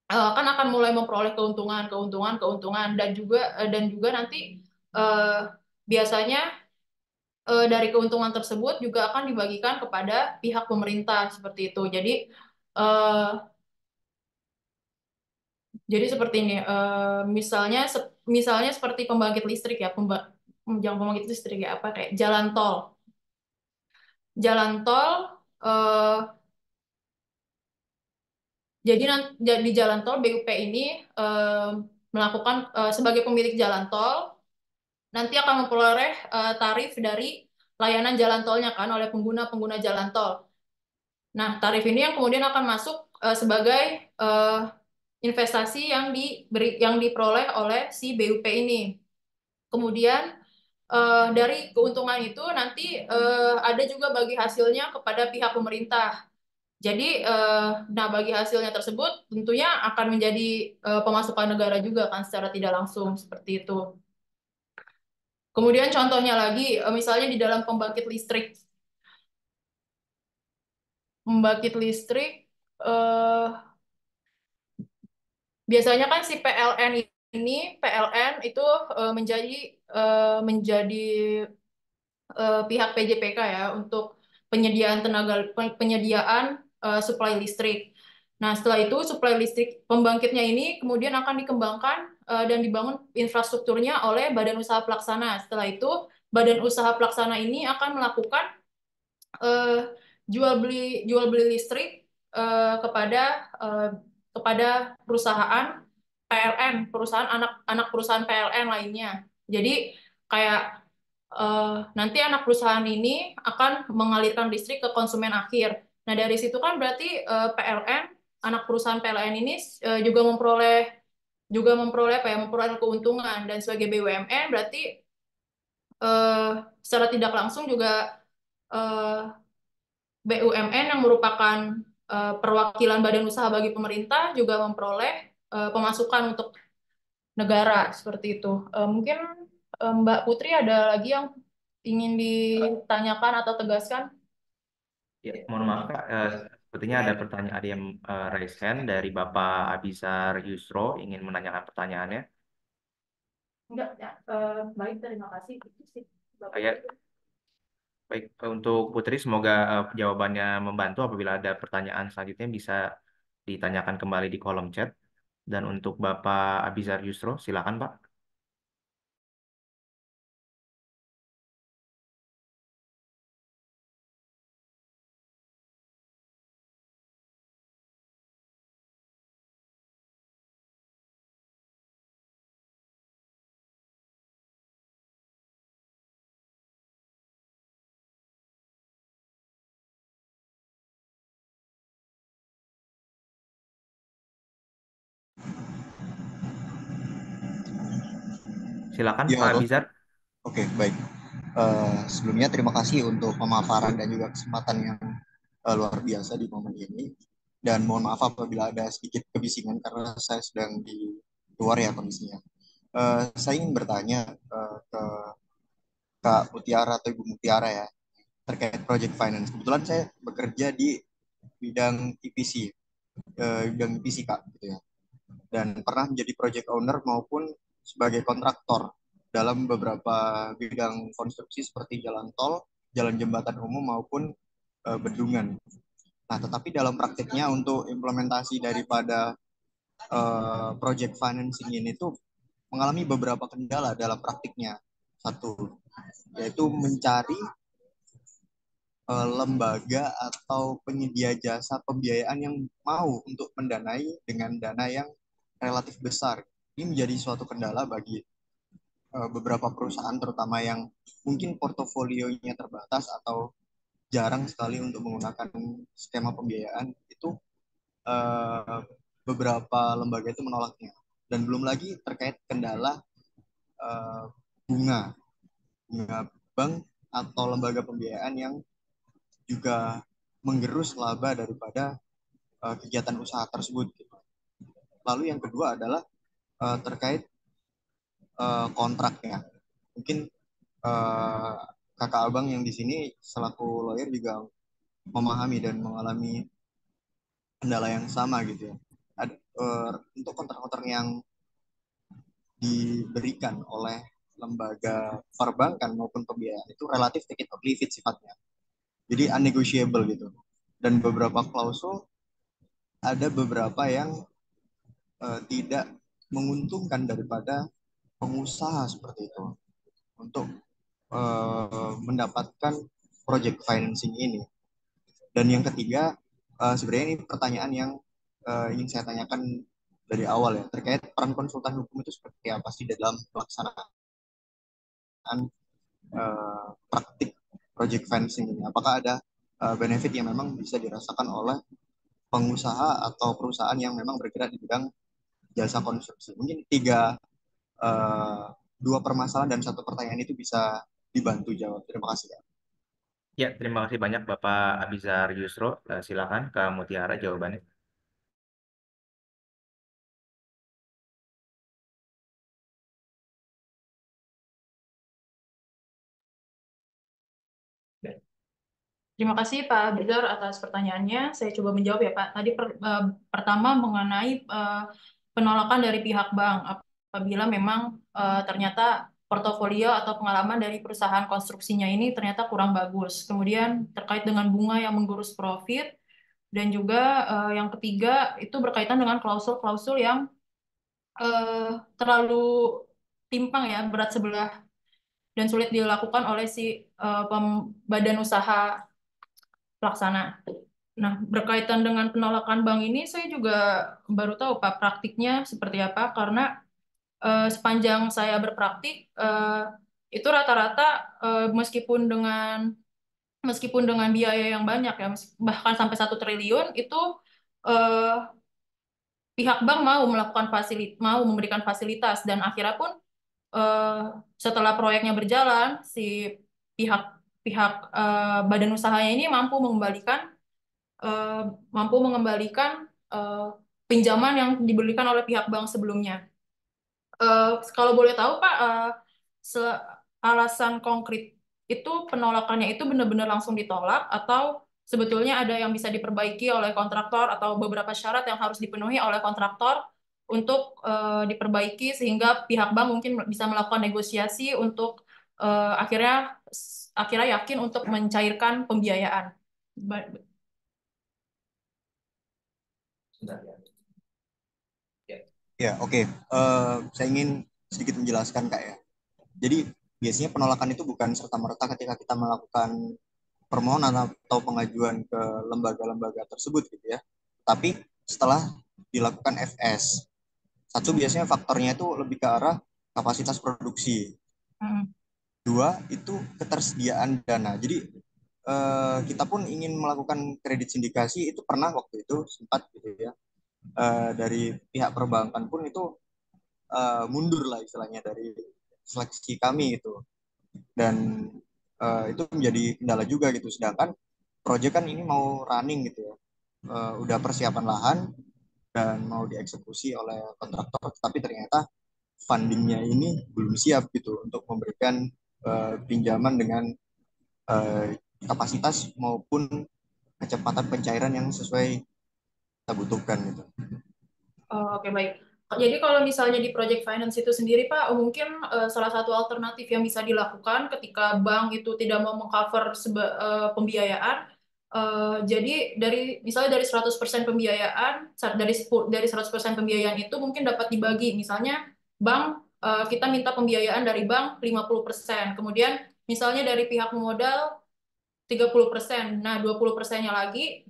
kan akan mulai memperoleh keuntungan, keuntungan, keuntungan dan juga nanti eh, biasanya dari keuntungan tersebut juga akan dibagikan kepada pihak pemerintah seperti itu. Eh, jadi seperti ini, misalnya seperti pembangkit listrik ya, jangan pembangkit listrik ya, apa kayak jalan tol. Jalan tol, eh, di jalan tol BUP ini eh, melakukan sebagai pemilik jalan tol nanti akan memperoleh tarif dari layanan jalan tolnya kan oleh pengguna-pengguna jalan tol. Nah, tarif ini yang kemudian akan masuk sebagai eh, investasi yang diperoleh oleh si BUP ini. Kemudian dari keuntungan itu nanti ada juga bagi hasilnya kepada pihak pemerintah. Jadi, nah bagi hasilnya tersebut tentunya akan menjadi pemasukan negara juga kan secara tidak langsung seperti itu. Kemudian contohnya lagi, misalnya di dalam pembangkit listrik, eh, biasanya kan si PLN itu menjadi pihak PJPK ya untuk penyediaan suplai listrik. Nah, setelah itu suplai listrik pembangkitnya ini kemudian akan dikembangkan dan dibangun infrastrukturnya oleh Badan Usaha Pelaksana. Setelah itu Badan Usaha Pelaksana ini akan melakukan eh, jual beli listrik eh, kepada eh, kepada perusahaan PLN, perusahaan anak perusahaan PLN lainnya. Jadi kayak nanti anak perusahaan ini akan mengalirkan listrik ke konsumen akhir. Nah, dari situ kan berarti PLN, anak perusahaan PLN ini juga memperoleh apa ya, memperoleh keuntungan dan sebagai BUMN berarti eh, secara tidak langsung juga eh, BUMN yang merupakan perwakilan badan usaha bagi pemerintah juga memperoleh pemasukan untuk negara seperti itu. Mungkin Mbak Putri ada lagi yang ingin ditanyakan atau tegaskan? Ya, mohon maaf Kak, sepertinya ada pertanyaan, ada yang raise hand dari Bapak Abizar Yusro ingin menanyakan pertanyaannya. Enggak, ya. Baik, terima kasih. Itu sih, Bapak. Ya, baik, untuk Putri semoga jawabannya membantu. Apabila ada pertanyaan selanjutnya bisa ditanyakan kembali di kolom chat. Dan untuk Bapak Abizar Yusro, silakan Pak. Silakan Ya, Pak halo. Abizar. Oke, baik. Sebelumnya terima kasih untuk pemaparan dan juga kesempatan yang luar biasa di momen ini. Dan mohon maaf apabila ada sedikit kebisingan karena saya sedang di luar ya kondisinya. Saya ingin bertanya ke Kak Mutiara atau Ibu Mutiara ya terkait project finance. Kebetulan saya bekerja di bidang EPC, bidang EPC Kak, gitu ya. Dan pernah menjadi project owner maupun sebagai kontraktor dalam beberapa bidang konstruksi seperti jalan tol, jalan jembatan umum maupun bendungan. Nah, tetapi dalam praktiknya untuk implementasi daripada project financing ini tuh mengalami beberapa kendala dalam praktiknya. Satu, yaitu mencari lembaga atau penyedia jasa pembiayaan yang mau untuk mendanai dengan dana yang relatif besar. Ini menjadi suatu kendala bagi beberapa perusahaan terutama yang mungkin portofolionya terbatas atau jarang sekali untuk menggunakan skema pembiayaan itu uh, beberapa lembaga itu menolaknya dan belum lagi terkait kendala uh, bunga bunga bank atau lembaga pembiayaan yang juga menggerus laba daripada kegiatan usaha tersebut gitu. Lalu yang kedua adalah terkait kontraknya. Mungkin uh, kakak abang yang di sini selaku lawyer juga memahami dan mengalami kendala yang sama gitu ya. Untuk kontrak-kontrak yang diberikan oleh lembaga perbankan maupun pembiayaan itu relatif take it or leave it sifatnya. Jadi unnegotiable gitu. Dan beberapa klausul ada beberapa yang tidak menguntungkan daripada pengusaha seperti itu untuk mendapatkan project financing ini. Dan yang ketiga, sebenarnya ini pertanyaan yang ingin saya tanyakan dari awal ya, terkait peran konsultan hukum itu seperti apa sih dalam pelaksanaan praktik project financing ini? Apakah ada benefit yang memang bisa dirasakan oleh pengusaha atau perusahaan yang memang bergerak di bidang jasa konstruksi? Mungkin uh, dua permasalahan dan satu pertanyaan itu bisa dibantu jawab. Terima kasih ya. Ya, terima kasih banyak Bapak Abizar Yusro. Silakan ke Mutiara jawabannya. Terima kasih Pak Abizar atas pertanyaannya. Saya coba menjawab ya Pak. Tadi pertama mengenai penolakan dari pihak bank apabila memang ternyata portofolio atau pengalaman dari perusahaan konstruksinya ini ternyata kurang bagus. Kemudian terkait dengan bunga yang menggurus profit dan juga yang ketiga itu berkaitan dengan klausul-klausul yang terlalu timpang ya, berat sebelah dan sulit dilakukan oleh si badan usaha pelaksana. Nah, berkaitan dengan penolakan bank ini, saya juga baru tahu Pak praktiknya seperti apa, karena sepanjang saya berpraktik, itu rata-rata meskipun dengan biaya yang banyak ya, bahkan sampai 1 triliun, itu eh, pihak bank mau memberikan fasilitas, dan akhirnya pun eh, setelah proyeknya berjalan, si pihak pihak badan usahanya ini eh, mampu mengembalikan eh, pinjaman yang diberikan oleh pihak bank sebelumnya. Kalau boleh tahu Pak, alasan konkret itu penolakannya itu benar-benar langsung ditolak atau sebetulnya ada yang bisa diperbaiki oleh kontraktor atau beberapa syarat yang harus dipenuhi oleh kontraktor untuk diperbaiki sehingga pihak bank mungkin bisa melakukan negosiasi untuk akhirnya akhirnya yakin untuk mencairkan pembiayaan. Sudah ya. Ya. Ya, oke. Saya ingin sedikit menjelaskan Kak ya. Jadi biasanya penolakan itu bukan serta-merta ketika kita melakukan permohonan atau pengajuan ke lembaga-lembaga tersebut gitu ya. Tapi setelah dilakukan FS. Satu biasanya faktornya itu lebih ke arah kapasitas produksi. Hmm. Dua itu ketersediaan dana. Jadi kita pun ingin melakukan kredit sindikasi itu pernah waktu itu sempat gitu ya. Dari pihak perbankan pun itu mundur lah istilahnya dari seleksi kami itu, dan itu menjadi kendala juga gitu. Sedangkan proyek kan ini mau running gitu ya, udah persiapan lahan dan mau dieksekusi oleh kontraktor, tapi ternyata fundingnya ini belum siap gitu untuk memberikan pinjaman dengan uh, kapasitas maupun kecepatan pencairan yang sesuai kita butuhkan gitu. Oh, oke, baik. Jadi kalau misalnya di project finance itu sendiri, Pak, mungkin salah satu alternatif yang bisa dilakukan ketika bank itu tidak mau mengcover pembiayaan, jadi misalnya dari 100% pembiayaan, dari 100% pembiayaan itu mungkin dapat dibagi. Misalnya bank, kita minta pembiayaan dari bank 50%, kemudian misalnya dari pihak modal 30%. Nah, 20%-nya lagi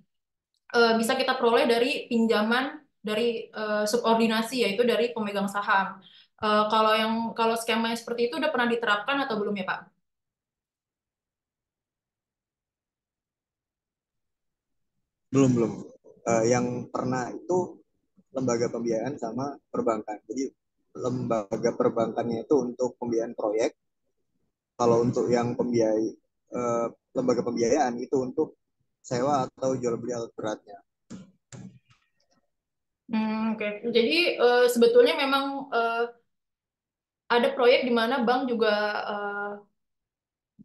bisa kita peroleh dari pinjaman dari subordinasi, yaitu dari pemegang saham. Kalau skema yang seperti itu udah pernah diterapkan atau belum ya Pak? Belum belum. Yang pernah itu lembaga pembiayaan sama perbankan. Jadi lembaga perbankannya itu untuk pembiayaan proyek. Kalau untuk yang lembaga pembiayaan itu untuk sewa atau jual beli alat beratnya. Oke. Jadi sebetulnya memang ada proyek di mana bank juga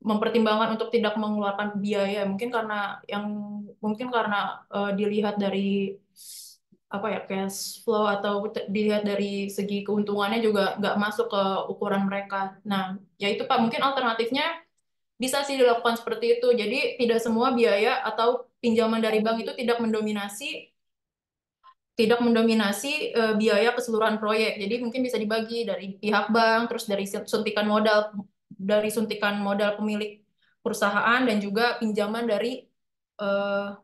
mempertimbangkan untuk tidak mengeluarkan biaya, mungkin karena yang mungkin karena dilihat dari apa ya, cash flow atau dilihat dari segi keuntungannya juga nggak masuk ke ukuran mereka. Nah, ya itu Pak, mungkin alternatifnya bisa sih dilakukan seperti itu. Jadi tidak semua biaya atau pinjaman dari bank itu tidak mendominasi biaya keseluruhan proyek. Jadi mungkin bisa dibagi dari pihak bank, terus dari suntikan modal pemilik perusahaan dan juga pinjaman dari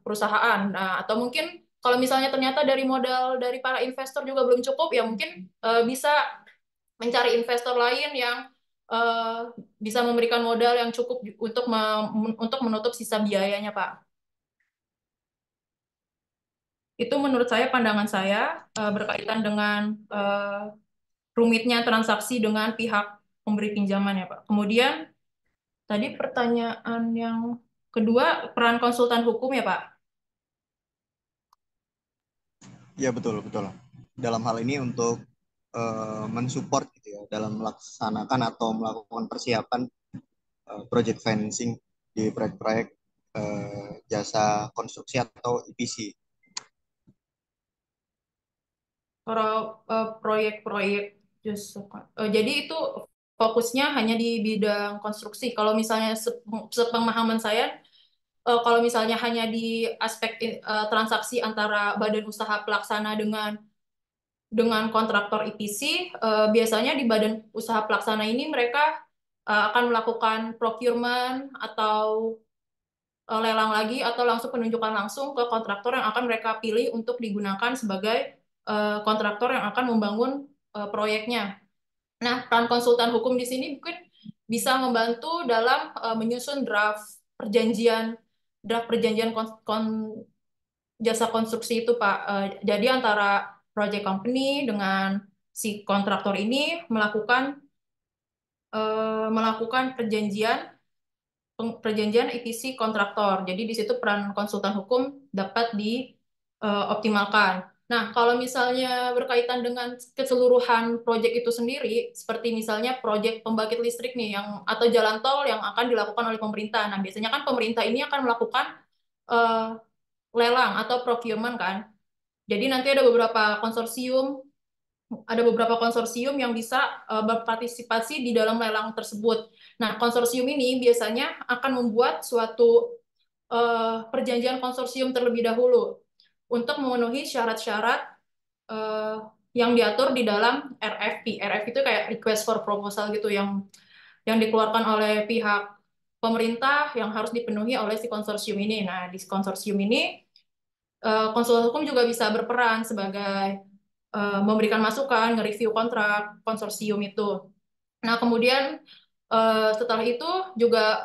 perusahaan. Nah, atau mungkin kalau misalnya ternyata dari modal dari para investor juga belum cukup, ya mungkin bisa mencari investor lain yang eh, bisa memberikan modal yang cukup untuk menutup sisa biayanya, Pak. Itu menurut saya pandangan saya berkaitan dengan rumitnya transaksi dengan pihak pemberi pinjaman ya Pak. Kemudian tadi pertanyaan yang kedua, peran konsultan hukum ya Pak. Ya betul betul. Dalam hal ini untuk mensupport gitu ya dalam melaksanakan atau melakukan persiapan project financing di proyek-proyek jasa konstruksi atau EPC. Kalau proyek-proyek jadi itu fokusnya hanya di bidang konstruksi. Kalau misalnya sepemahaman saya, kalau misalnya hanya di aspek transaksi antara badan usaha pelaksana dengan kontraktor EPC, biasanya di badan usaha pelaksana ini mereka akan melakukan procurement atau lelang lagi atau langsung penunjukan langsung ke kontraktor yang akan mereka pilih untuk digunakan sebagai kontraktor yang akan membangun proyeknya. Nah, peran konsultan hukum di sini mungkin bisa membantu dalam menyusun draft perjanjian jasa konstruksi itu, Pak. Jadi antara project company dengan si kontraktor ini melakukan perjanjian EPC kontraktor. Jadi di situ peran konsultan hukum dapat dioptimalkan. Nah, kalau misalnya berkaitan dengan keseluruhan proyek itu sendiri, seperti misalnya proyek pembangkit listrik nih atau jalan tol yang akan dilakukan oleh pemerintah. Nah, biasanya kan pemerintah ini akan melakukan eh, lelang atau procurement kan. Jadi nanti ada beberapa konsorsium yang bisa berpartisipasi di dalam lelang tersebut. Nah, konsorsium ini biasanya akan membuat suatu perjanjian konsorsium terlebih dahulu untuk memenuhi syarat-syarat eh, yang diatur di dalam RFP. RFP itu kayak request for proposal gitu yang dikeluarkan oleh pihak pemerintah yang harus dipenuhi oleh si konsorsium ini. Nah, di konsorsium ini konsultan hukum juga bisa berperan sebagai memberikan masukan, nge-review kontrak konsorsium itu. Nah, kemudian setelah itu juga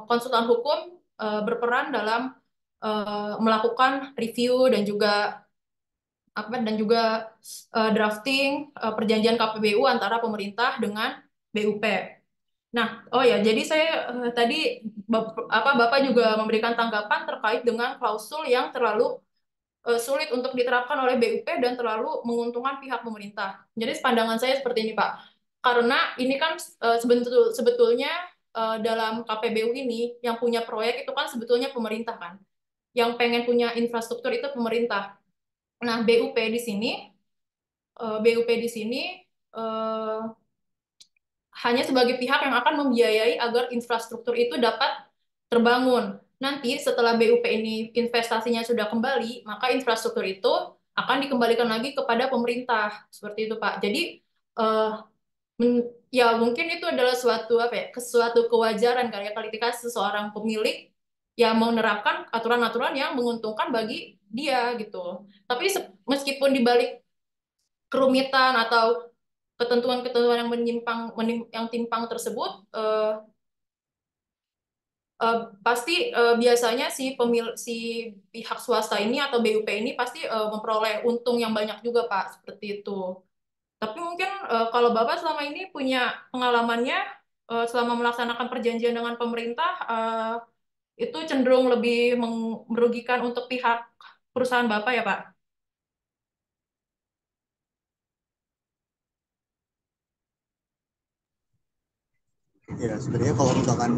konsultan hukum berperan dalam melakukan review dan juga drafting perjanjian KPBU antara pemerintah dengan BUP. Nah, oh ya, jadi saya tadi Bapak juga memberikan tanggapan terkait dengan klausul yang terlalu sulit untuk diterapkan oleh BUP dan terlalu menguntungkan pihak pemerintah. Jadi pandangan saya seperti ini, Pak. Karena ini kan sebetulnya dalam KPBU ini yang punya proyek itu kan sebetulnya pemerintah kan. Yang pengen punya infrastruktur itu pemerintah. Nah, BUP di sini eh, hanya sebagai pihak yang akan membiayai agar infrastruktur itu dapat terbangun. Nanti setelah BUP ini investasinya sudah kembali, maka infrastruktur itu akan dikembalikan lagi kepada pemerintah. Seperti itu, Pak. Jadi eh, ya mungkin itu adalah suatu apa ya, suatu kewajaran kali ya ketika seseorang pemilik yang menerapkan aturan-aturan yang menguntungkan bagi dia gitu. Tapi meskipun dibalik kerumitan atau ketentuan-ketentuan yang yang timpang tersebut pasti biasanya si pihak swasta ini atau BUP ini pasti memperoleh untung yang banyak juga Pak seperti itu. Tapi mungkin kalau Bapak selama ini punya pengalamannya selama melaksanakan perjanjian dengan pemerintah itu cenderung lebih merugikan untuk pihak perusahaan Bapak ya Pak. Ya sebenarnya kalau misalkan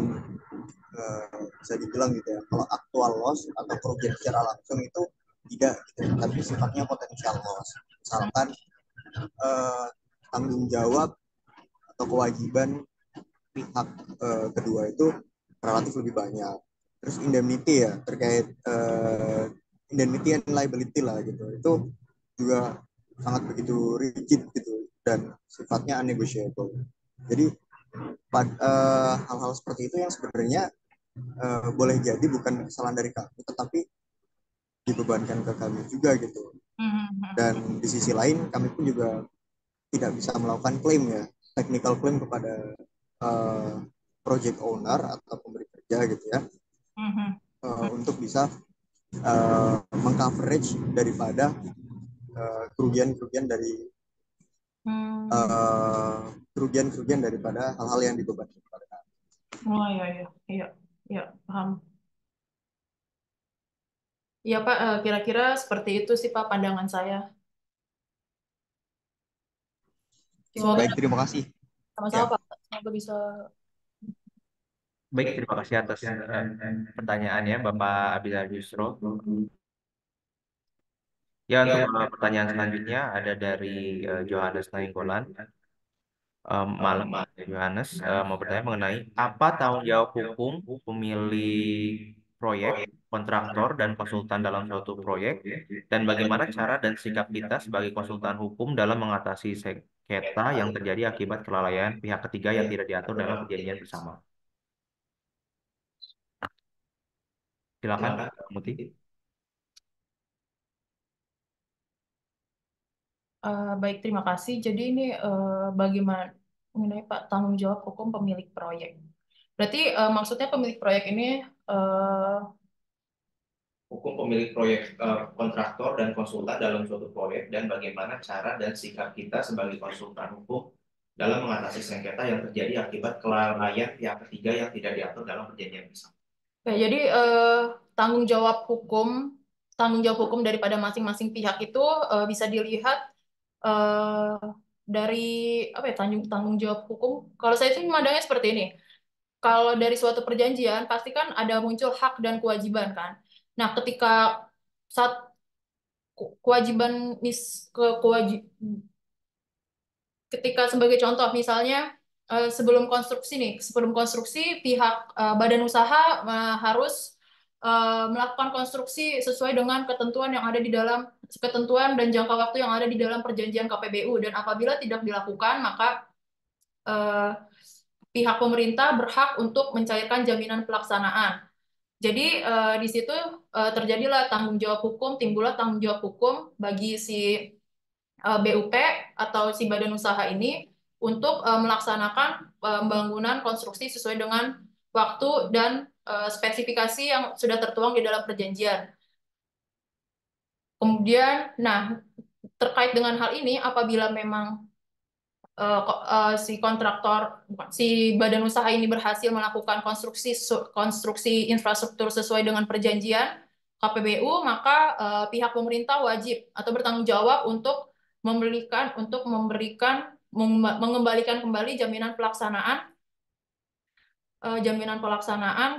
bisa dibilang gitu ya, kalau actual loss atau kerugian secara langsung itu tidak gitu, tapi sifatnya potensial loss. Misalkan tanggung jawab atau kewajiban pihak kedua itu relatif lebih banyak. Terus indemnity ya, terkait indemnity and liability lah gitu, itu juga sangat begitu rigid gitu dan sifatnya unnegotiable. Jadi hal-hal seperti itu yang sebenarnya boleh jadi bukan kesalahan dari kami, tetapi dibebankan ke kami juga gitu. Dan di sisi lain kami pun juga tidak bisa melakukan klaim ya, technical claim kepada project owner atau pemberi kerja gitu ya, untuk bisa mengcoverage daripada kerugian-kerugian dari kerugian-kerugian daripada hal-hal yang dibebankan kepada kami. Oh iya iya iya iya paham. Iya Pak, kira-kira seperti itu sih Pak pandangan saya. Semoga Baik, terima kasih. sama-sama Ya, Pak, semoga bisa. Baik, terima kasih atas pertanyaannya Bapak Abizar Yusro. Ya, untuk pertanyaan selanjutnya ada dari Johannes Nainggolan. Malam, Johannes mau bertanya mengenai apa tanggung jawab hukum pemilik proyek, kontraktor, dan konsultan dalam suatu proyek, dan bagaimana cara dan sikap kita sebagai konsultan hukum dalam mengatasi sengketa yang terjadi akibat kelalaian pihak ketiga yang tidak diatur dalam perjanjian bersama. Silakan, Muti. Baik, terima kasih. Jadi ini bagaimana mengenai Pak tanggung jawab hukum pemilik proyek. Berarti maksudnya pemilik proyek ini eh, Hukum pemilik proyek, kontraktor dan konsultan dalam suatu proyek, dan bagaimana cara dan sikap kita sebagai konsultan hukum dalam mengatasi sengketa yang terjadi akibat kelalaian pihak ketiga yang tidak diatur dalam perjanjian bersama. ya, jadi tanggung jawab hukum daripada masing-masing pihak itu bisa dilihat eh, dari apa ya tanggung jawab hukum. Kalau saya sih memandangnya seperti ini. Kalau dari suatu perjanjian pasti kan ada muncul hak dan kewajiban kan. Nah, ketika saat kewajiban kewajib ketika sebagai contoh misalnya sebelum konstruksi pihak badan usaha harus melakukan konstruksi sesuai dengan ketentuan yang ada di dalam ketentuan dan jangka waktu yang ada di dalam perjanjian KPBU, dan apabila tidak dilakukan maka eh, pihak pemerintah berhak untuk mencairkan jaminan pelaksanaan. Jadi di situ terjadilah tanggung jawab hukum, timbullah tanggung jawab hukum bagi si BUP atau si badan usaha ini untuk melaksanakan pembangunan konstruksi sesuai dengan waktu dan spesifikasi yang sudah tertuang di dalam perjanjian. Kemudian, nah terkait dengan hal ini, apabila memang si kontraktor, si badan usaha ini berhasil melakukan konstruksi infrastruktur sesuai dengan perjanjian KPBU, maka pihak pemerintah wajib atau bertanggung jawab untuk mengembalikan kembali jaminan pelaksanaan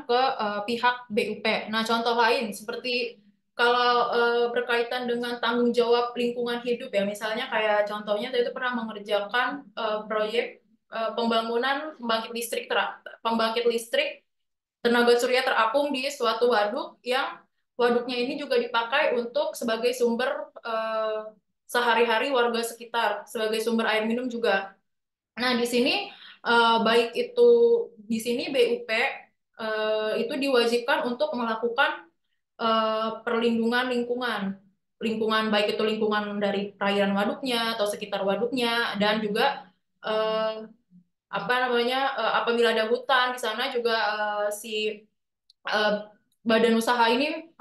ke pihak BUP. Nah, contoh lain seperti kalau berkaitan dengan tanggung jawab lingkungan hidup ya, misalnya kayak contohnya saya itu pernah mengerjakan proyek pembangunan pembangkit listrik tenaga surya terapung di suatu waduk yang waduknya ini juga dipakai untuk sebagai sumber sehari-hari warga sekitar, sebagai sumber air minum juga. Nah, di sini baik itu di sini BUP itu diwajibkan untuk melakukan perlindungan lingkungan baik itu lingkungan dari perairan waduknya atau sekitar waduknya, dan juga eh, apa namanya apabila ada hutan di sana juga si eh, badan usaha ini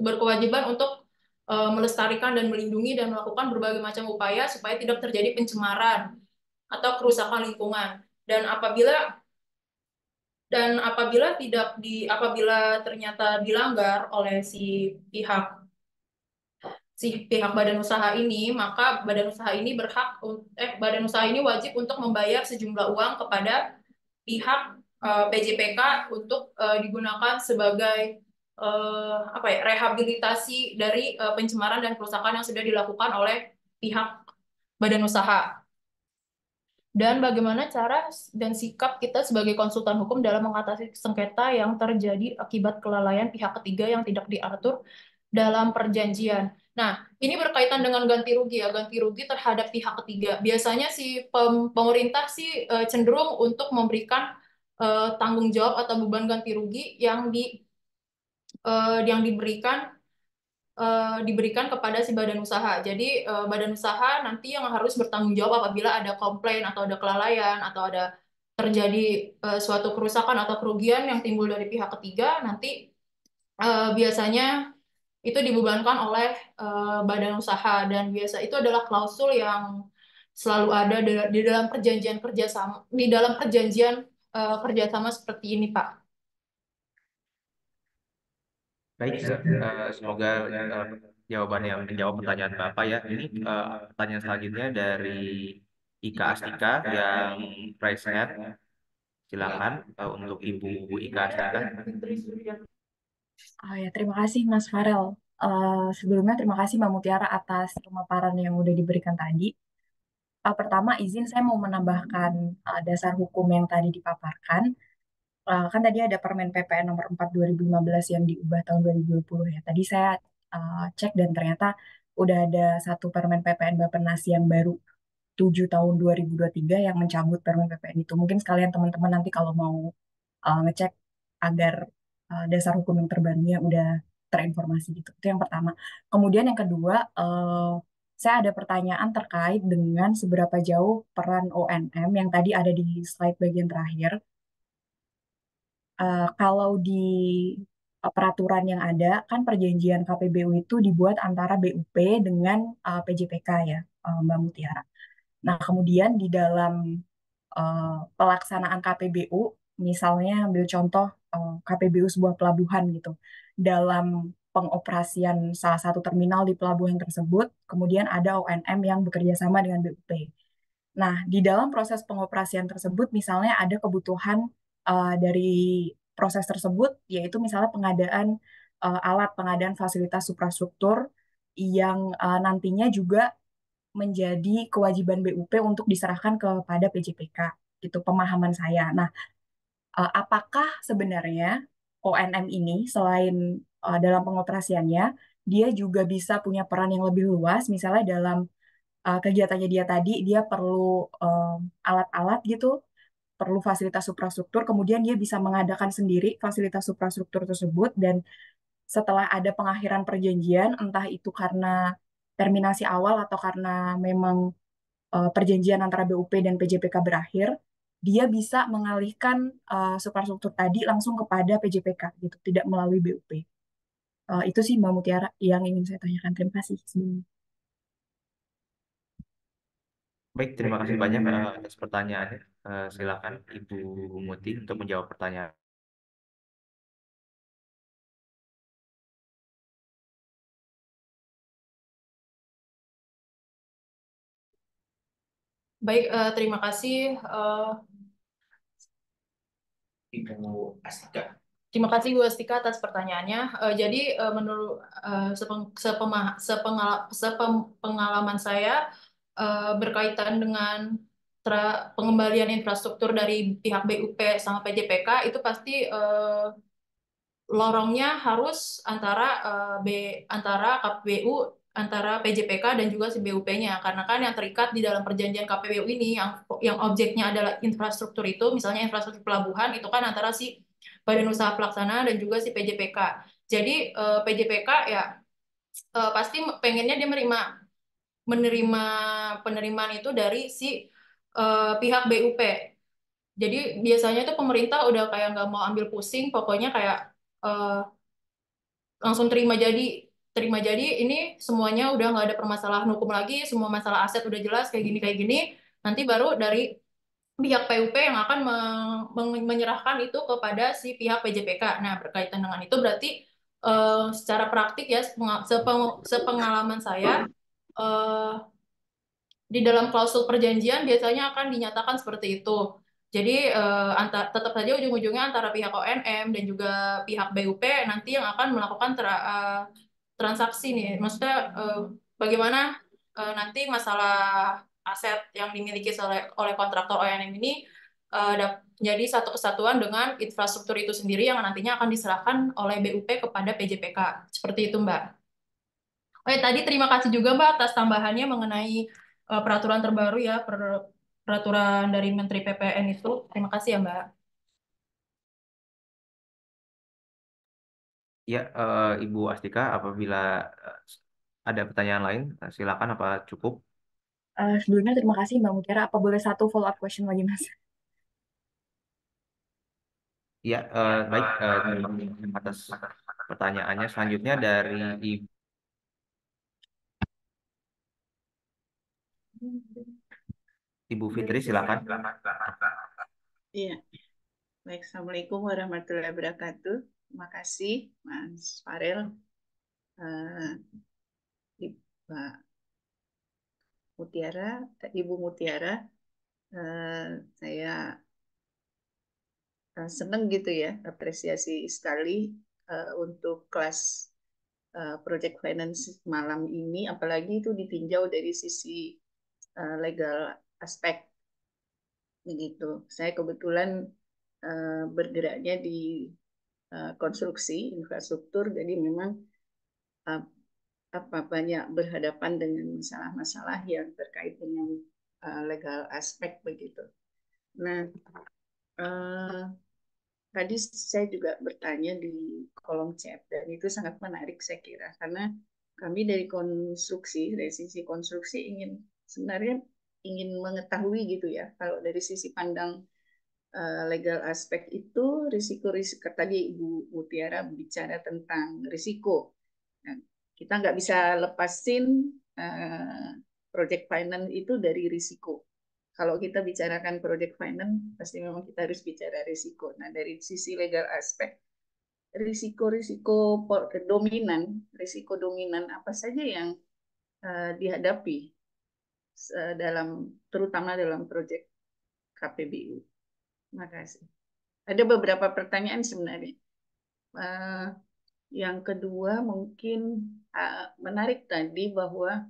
berkewajiban untuk melestarikan dan melindungi dan melakukan berbagai macam upaya supaya tidak terjadi pencemaran atau kerusakan lingkungan. Dan apabila ternyata dilanggar oleh si pihak badan usaha ini, maka badan usaha ini wajib untuk membayar sejumlah uang kepada pihak PJPK untuk digunakan sebagai apa ya, rehabilitasi dari pencemaran dan kerusakan yang sudah dilakukan oleh pihak badan usaha. Dan bagaimana cara dan sikap kita sebagai konsultan hukum dalam mengatasi sengketa yang terjadi akibat kelalaian pihak ketiga yang tidak diatur dalam perjanjian. Nah, ini berkaitan dengan ganti rugi ya, ganti rugi terhadap pihak ketiga. Biasanya si pemerintah sih cenderung untuk memberikan tanggung jawab atau beban ganti rugi yang diberikan kepada si badan usaha. Jadi badan usaha nanti yang harus bertanggung jawab apabila ada komplain atau ada kelalaian atau ada terjadi suatu kerusakan atau kerugian yang timbul dari pihak ketiga, nanti biasanya itu dibebankan oleh badan usaha, dan biasa itu adalah klausul yang selalu ada di dalam perjanjian kerjasama, kerjasama seperti ini, Pak. Baik, semoga jawabannya menjawab pertanyaan Bapak ya. Ini pertanyaan selanjutnya dari Ika Astika yang raise hand. Silakan untuk Ibu Ika Astika. Oh ya, terima kasih Mas Farel. Sebelumnya terima kasih Mbak Mutiara atas pemaparan yang udah diberikan tadi. Pertama, izin saya mau menambahkan dasar hukum yang tadi dipaparkan. Kan tadi ada Permen PPN nomor 4 2015 yang diubah tahun 2020 ya. Tadi saya cek dan ternyata udah ada satu Permen PPN Bappenas yang baru 7 tahun 2023 yang mencabut Permen PPN itu. Mungkin sekalian teman-teman nanti kalau mau ngecek agar dasar hukum yang terbarunya udah terinformasi gitu. Itu yang pertama. Kemudian yang kedua, saya ada pertanyaan terkait dengan seberapa jauh peran ONM yang tadi ada di slide bagian terakhir. Kalau di peraturan yang ada, kan perjanjian KPBU itu dibuat antara BUP dengan PJPK ya, Mbak Mutiara. Nah, kemudian di dalam pelaksanaan KPBU, misalnya ambil contoh KPBU sebuah pelabuhan gitu, dalam pengoperasian salah satu terminal di pelabuhan tersebut, kemudian ada ONM yang bekerja sama dengan BUP. Nah, di dalam proses pengoperasian tersebut, misalnya ada kebutuhan dari proses tersebut, yaitu misalnya pengadaan alat, pengadaan fasilitas suprastruktur yang nantinya juga menjadi kewajiban BUP untuk diserahkan kepada PJPK. Itu pemahaman saya. Nah, apakah sebenarnya ONM ini selain dalam pengoperasiannya, dia juga bisa punya peran yang lebih luas, misalnya dalam kegiatannya dia tadi, dia perlu alat-alat gitu, perlu fasilitas suprastruktur, kemudian dia bisa mengadakan sendiri fasilitas suprastruktur tersebut, dan setelah ada pengakhiran perjanjian, entah itu karena terminasi awal atau karena memang perjanjian antara BUP dan PJPK berakhir, dia bisa mengalihkan suprastruktur tadi langsung kepada PJPK gitu, tidak melalui BUP. Itu sih Mbak Mutiara yang ingin saya tanyakan. Terima kasih sebelumnya. Baik, terima kasih banyak atas pertanyaannya. Silakan Ibu Muti untuk menjawab pertanyaan. Baik, terima kasih Ibu Astika. Terima kasih Bu Astika atas pertanyaannya. Jadi menurut sepengalaman saya berkaitan dengan pengembalian infrastruktur dari pihak BUP sama PJPK itu pasti lorongnya harus antara KPBU, antara PJPK dan juga si BUP-nya, karena kan yang terikat di dalam perjanjian KPBU ini yang objeknya adalah infrastruktur itu, misalnya infrastruktur pelabuhan itu kan antara si Badan Usaha Pelaksana dan juga si PJPK. Jadi PJPK ya pasti pengennya dia menerima penerimaan itu dari si pihak BUP. Jadi biasanya tuh pemerintah udah kayak nggak mau ambil pusing, pokoknya kayak langsung terima jadi ini semuanya udah nggak ada permasalahan hukum lagi, semua masalah aset udah jelas kayak gini, nanti baru dari pihak PUP yang akan menyerahkan itu kepada si pihak PJPK. Nah, berkaitan dengan itu berarti secara praktik ya sepengalaman saya di dalam klausul perjanjian biasanya akan dinyatakan seperti itu. Jadi tetap saja ujung-ujungnya antara pihak ONM dan juga pihak BUP nanti yang akan melakukan transaksi nih. Maksudnya bagaimana nanti masalah aset yang dimiliki oleh kontraktor ONM ini jadi satu kesatuan dengan infrastruktur itu sendiri yang nantinya akan diserahkan oleh BUP kepada PJPK. Seperti itu, Mbak. Tadi terima kasih juga Mbak atas tambahannya mengenai peraturan terbaru ya, peraturan dari Menteri PPN itu. Terima kasih ya Mbak. Ya, Ibu Astika, apabila eh, ada pertanyaan lain, silakan apa cukup? Sebelumnya terima kasih Mbak Mutiara. Apa boleh satu follow up question lagi Mas? Ya, baik. Terima kasih atas pertanyaannya. Selanjutnya dari Ibu Fitri, silakan. Iya, baik. Assalamualaikum warahmatullahi wabarakatuh. Terima kasih, Mas Farel, eh, Mbak Mutiara, Ibu Mutiara. Saya senang gitu ya, apresiasi sekali untuk kelas Project Finance malam ini, apalagi itu ditinjau dari sisi legal aspek begitu. Saya kebetulan bergeraknya di konstruksi infrastruktur, jadi memang uh, banyak berhadapan dengan masalah-masalah yang terkait dengan legal aspek begitu. Nah, uh, tadi saya juga bertanya di kolom chat dan itu sangat menarik saya kira karena kami dari sisi konstruksi sebenarnya ingin mengetahui gitu ya kalau dari sisi pandang legal aspek itu risiko-risiko tadi Ibu Mutiara bicara tentang risiko. Nah, kita nggak bisa lepasin project finance itu dari risiko. Kalau kita bicarakan project finance, pasti memang kita harus bicara risiko. Nah, dari sisi legal aspek, risiko-risiko risiko dominan apa saja yang dihadapi terutama dalam proyek KPBU. Terima kasih. Ada beberapa pertanyaan sebenarnya. Yang kedua mungkin menarik tadi bahwa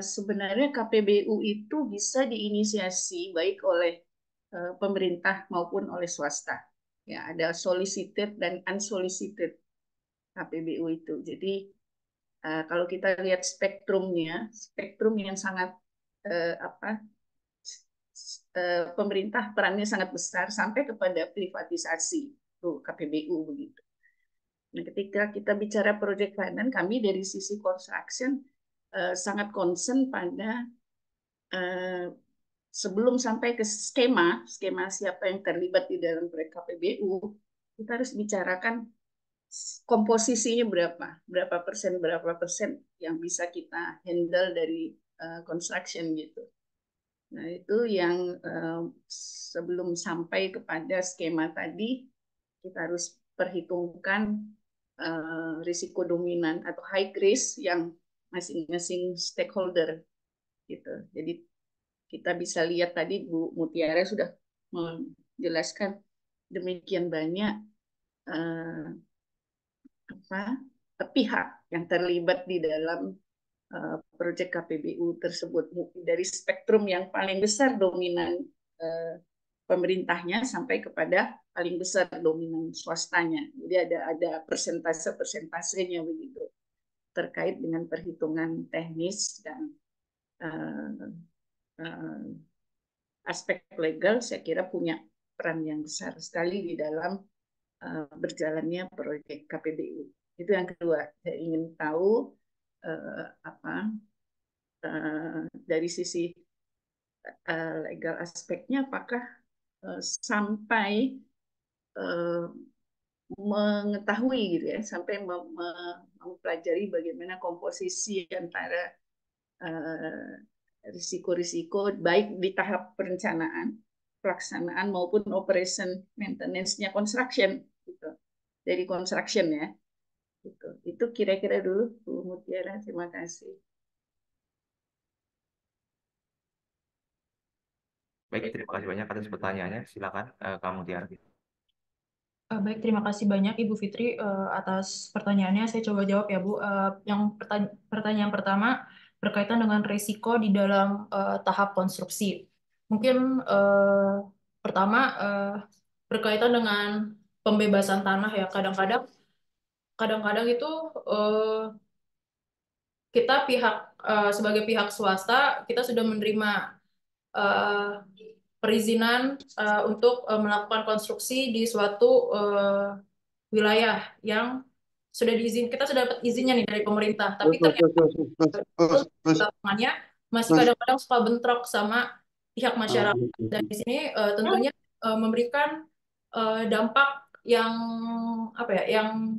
sebenarnya KPBU itu bisa diinisiasi baik oleh pemerintah maupun oleh swasta. Ya, ada solicited dan unsolicited KPBU itu. Jadi kalau kita lihat spektrumnya, spektrum yang sangat pemerintah perannya sangat besar sampai kepada privatisasi tuh KPBU begitu. Nah, ketika kita bicara project finance, kami dari sisi construction sangat concern pada sebelum sampai ke skema siapa yang terlibat di dalam proyek KPBU, kita harus bicarakan komposisinya berapa persen yang bisa kita handle dari construction gitu. Nah, itu yang sebelum sampai kepada skema tadi, kita harus perhitungkan risiko dominan atau high risk yang masing-masing stakeholder gitu. Jadi kita bisa lihat tadi Bu Mutiara sudah menjelaskan demikian banyak pihak yang terlibat di dalam proyek KPBU tersebut dari spektrum yang paling besar dominan pemerintahnya sampai kepada paling besar dominan swastanya. Jadi ada persentase-persentasenya begitu terkait dengan perhitungan teknis dan aspek legal. Saya kira punya peran yang besar sekali di dalam berjalannya proyek KPBU. Itu yang kedua. Saya ingin tahu dari sisi legal aspeknya apakah sampai mengetahui gitu ya, sampai mempelajari bagaimana komposisi antara risiko-risiko baik di tahap perencanaan, pelaksanaan maupun operation maintenance-nya construction gitu. Dari construction ya. Gitu. Itu kira-kira dulu Bu Mutiara, terima kasih. Baik, terima kasih banyak atas pertanyaannya. Silakan kamu Tiara. Baik, terima kasih banyak Ibu Fitri atas pertanyaannya. Saya coba jawab ya Bu. Yang pertanyaan pertama berkaitan dengan risiko di dalam tahap konstruksi. Mungkin pertama berkaitan dengan pembebasan tanah ya. Kadang-kadang itu kita sebagai pihak swasta kita sudah menerima eh, perizinan untuk melakukan konstruksi di suatu wilayah yang sudah kita sudah dapat izinnya nih dari pemerintah, tapi ternyata lapangannya masih kadang-kadang suka bentrok sama pihak masyarakat. Dan di sini tentunya memberikan dampak yang apa ya, yang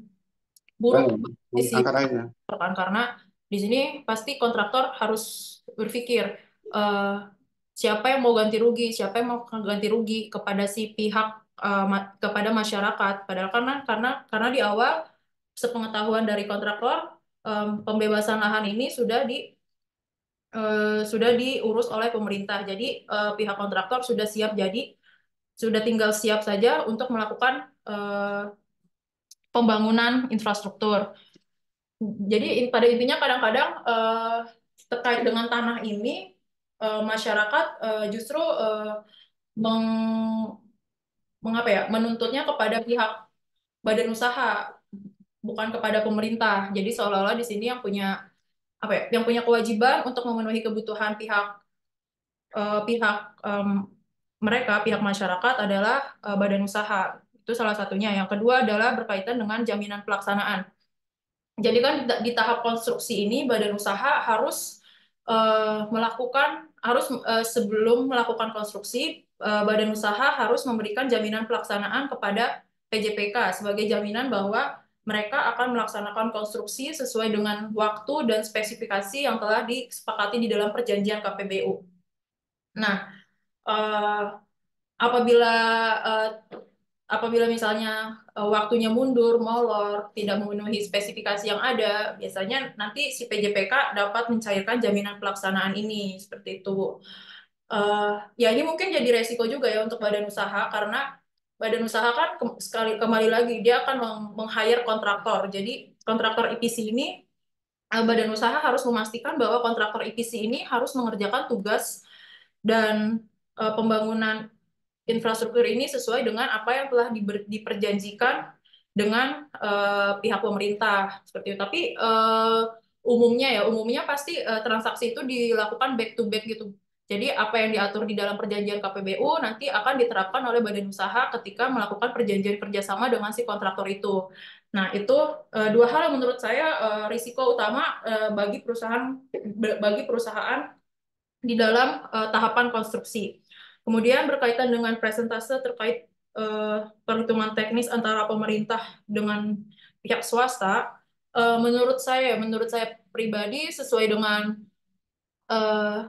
buruk di sisi kontraktor, karena di sini pasti kontraktor harus berpikir eh, siapa yang mau ganti rugi, siapa yang mau ganti rugi kepada si pihak kepada masyarakat. Padahal karena di awal sepengetahuan dari kontraktor pembebasan lahan ini sudah diurus oleh pemerintah. Jadi pihak kontraktor sudah siap, jadi sudah tinggal siap saja untuk melakukan pembangunan infrastruktur. Jadi pada intinya kadang-kadang terkait dengan tanah ini masyarakat justru mengapa ya, menuntutnya kepada pihak badan usaha, bukan kepada pemerintah. Jadi seolah-olah di sini yang punya apa ya, yang punya kewajiban untuk memenuhi kebutuhan pihak mereka, pihak masyarakat adalah badan usaha. Itu salah satunya. Yang kedua adalah berkaitan dengan jaminan pelaksanaan. Jadi kan di tahap konstruksi ini badan usaha harus sebelum melakukan konstruksi badan usaha harus memberikan jaminan pelaksanaan kepada PJPK sebagai jaminan bahwa mereka akan melaksanakan konstruksi sesuai dengan waktu dan spesifikasi yang telah disepakati di dalam perjanjian KPBU. Nah, eh, apabila eh, apabila misalnya waktunya mundur, molor, tidak memenuhi spesifikasi yang ada, biasanya nanti si PJPK dapat mencairkan jaminan pelaksanaan ini, seperti itu. Ya ini mungkin jadi resiko juga ya untuk badan usaha, karena badan usaha kan kembali lagi dia akan meng-hire kontraktor. Jadi kontraktor EPC ini, badan usaha harus memastikan bahwa kontraktor EPC ini harus mengerjakan tugas dan pembangunan infrastruktur ini sesuai dengan apa yang telah diperjanjikan dengan pihak pemerintah seperti itu. Tapi umumnya pasti transaksi itu dilakukan back to back gitu. Jadi apa yang diatur di dalam perjanjian KPBU nanti akan diterapkan oleh badan usaha ketika melakukan perjanjian kerjasama dengan si kontraktor itu. Nah, itu dua hal yang menurut saya risiko utama bagi perusahaan di dalam tahapan konstruksi. Kemudian berkaitan dengan presentase terkait perhitungan teknis antara pemerintah dengan pihak swasta, menurut saya pribadi sesuai dengan eh,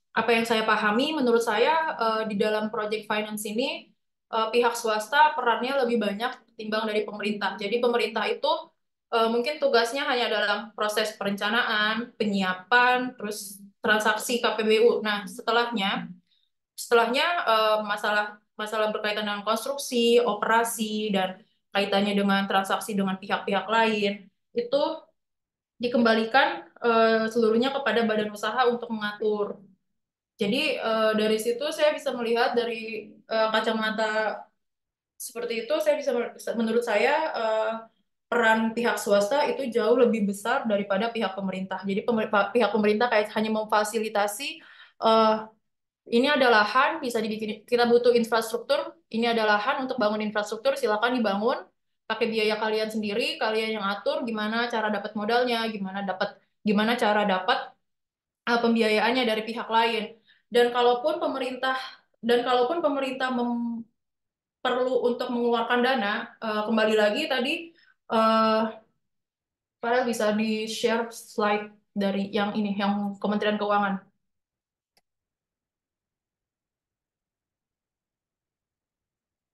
apa yang saya pahami, menurut saya di dalam project finance ini pihak swasta perannya lebih banyak ketimbang dari pemerintah. Jadi pemerintah itu mungkin tugasnya hanya dalam proses perencanaan, penyiapan, terus transaksi KPBU. Nah, setelahnya masalah masalah berkaitan dengan konstruksi, operasi, dan kaitannya dengan transaksi dengan pihak-pihak lain itu dikembalikan seluruhnya kepada badan usaha untuk mengatur. Jadi dari situ saya bisa melihat dari kacamata seperti itu, menurut saya peran pihak swasta itu jauh lebih besar daripada pihak pemerintah. Jadi pihak pemerintah kayak hanya memfasilitasi eh, ini ada lahan, bisa dibikin, kita butuh infrastruktur, ini ada lahan untuk bangun infrastruktur, silakan dibangun, pakai biaya kalian sendiri, kalian yang atur gimana cara dapat modalnya, gimana cara dapat pembiayaannya dari pihak lain. Dan kalaupun pemerintah perlu untuk mengeluarkan dana, kembali lagi tadi eh Farel bisa di-share slide dari yang ini, yang Kementerian Keuangan.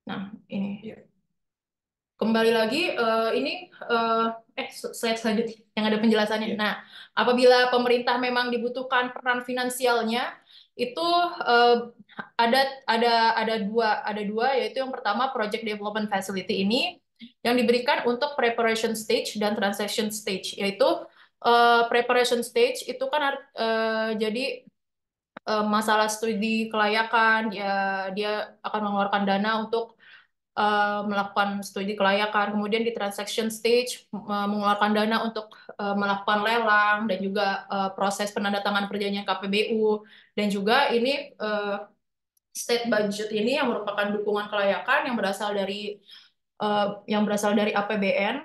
Nah, ini. Iya. Kembali lagi, ini slide selanjutnya yang ada penjelasannya. Iya. Nah, apabila pemerintah memang dibutuhkan peran finansialnya, itu ada dua, yaitu yang pertama Project Development Facility ini yang diberikan untuk preparation stage dan transaction stage, yaitu preparation stage itu kan jadi masalah studi kelayakan, ya dia akan mengeluarkan dana untuk melakukan studi kelayakan. Kemudian di transaction stage mengeluarkan dana untuk melakukan lelang dan juga proses penandatanganan perjanjian KPBU, dan juga ini state budget ini yang merupakan dukungan kelayakan yang berasal dari APBN,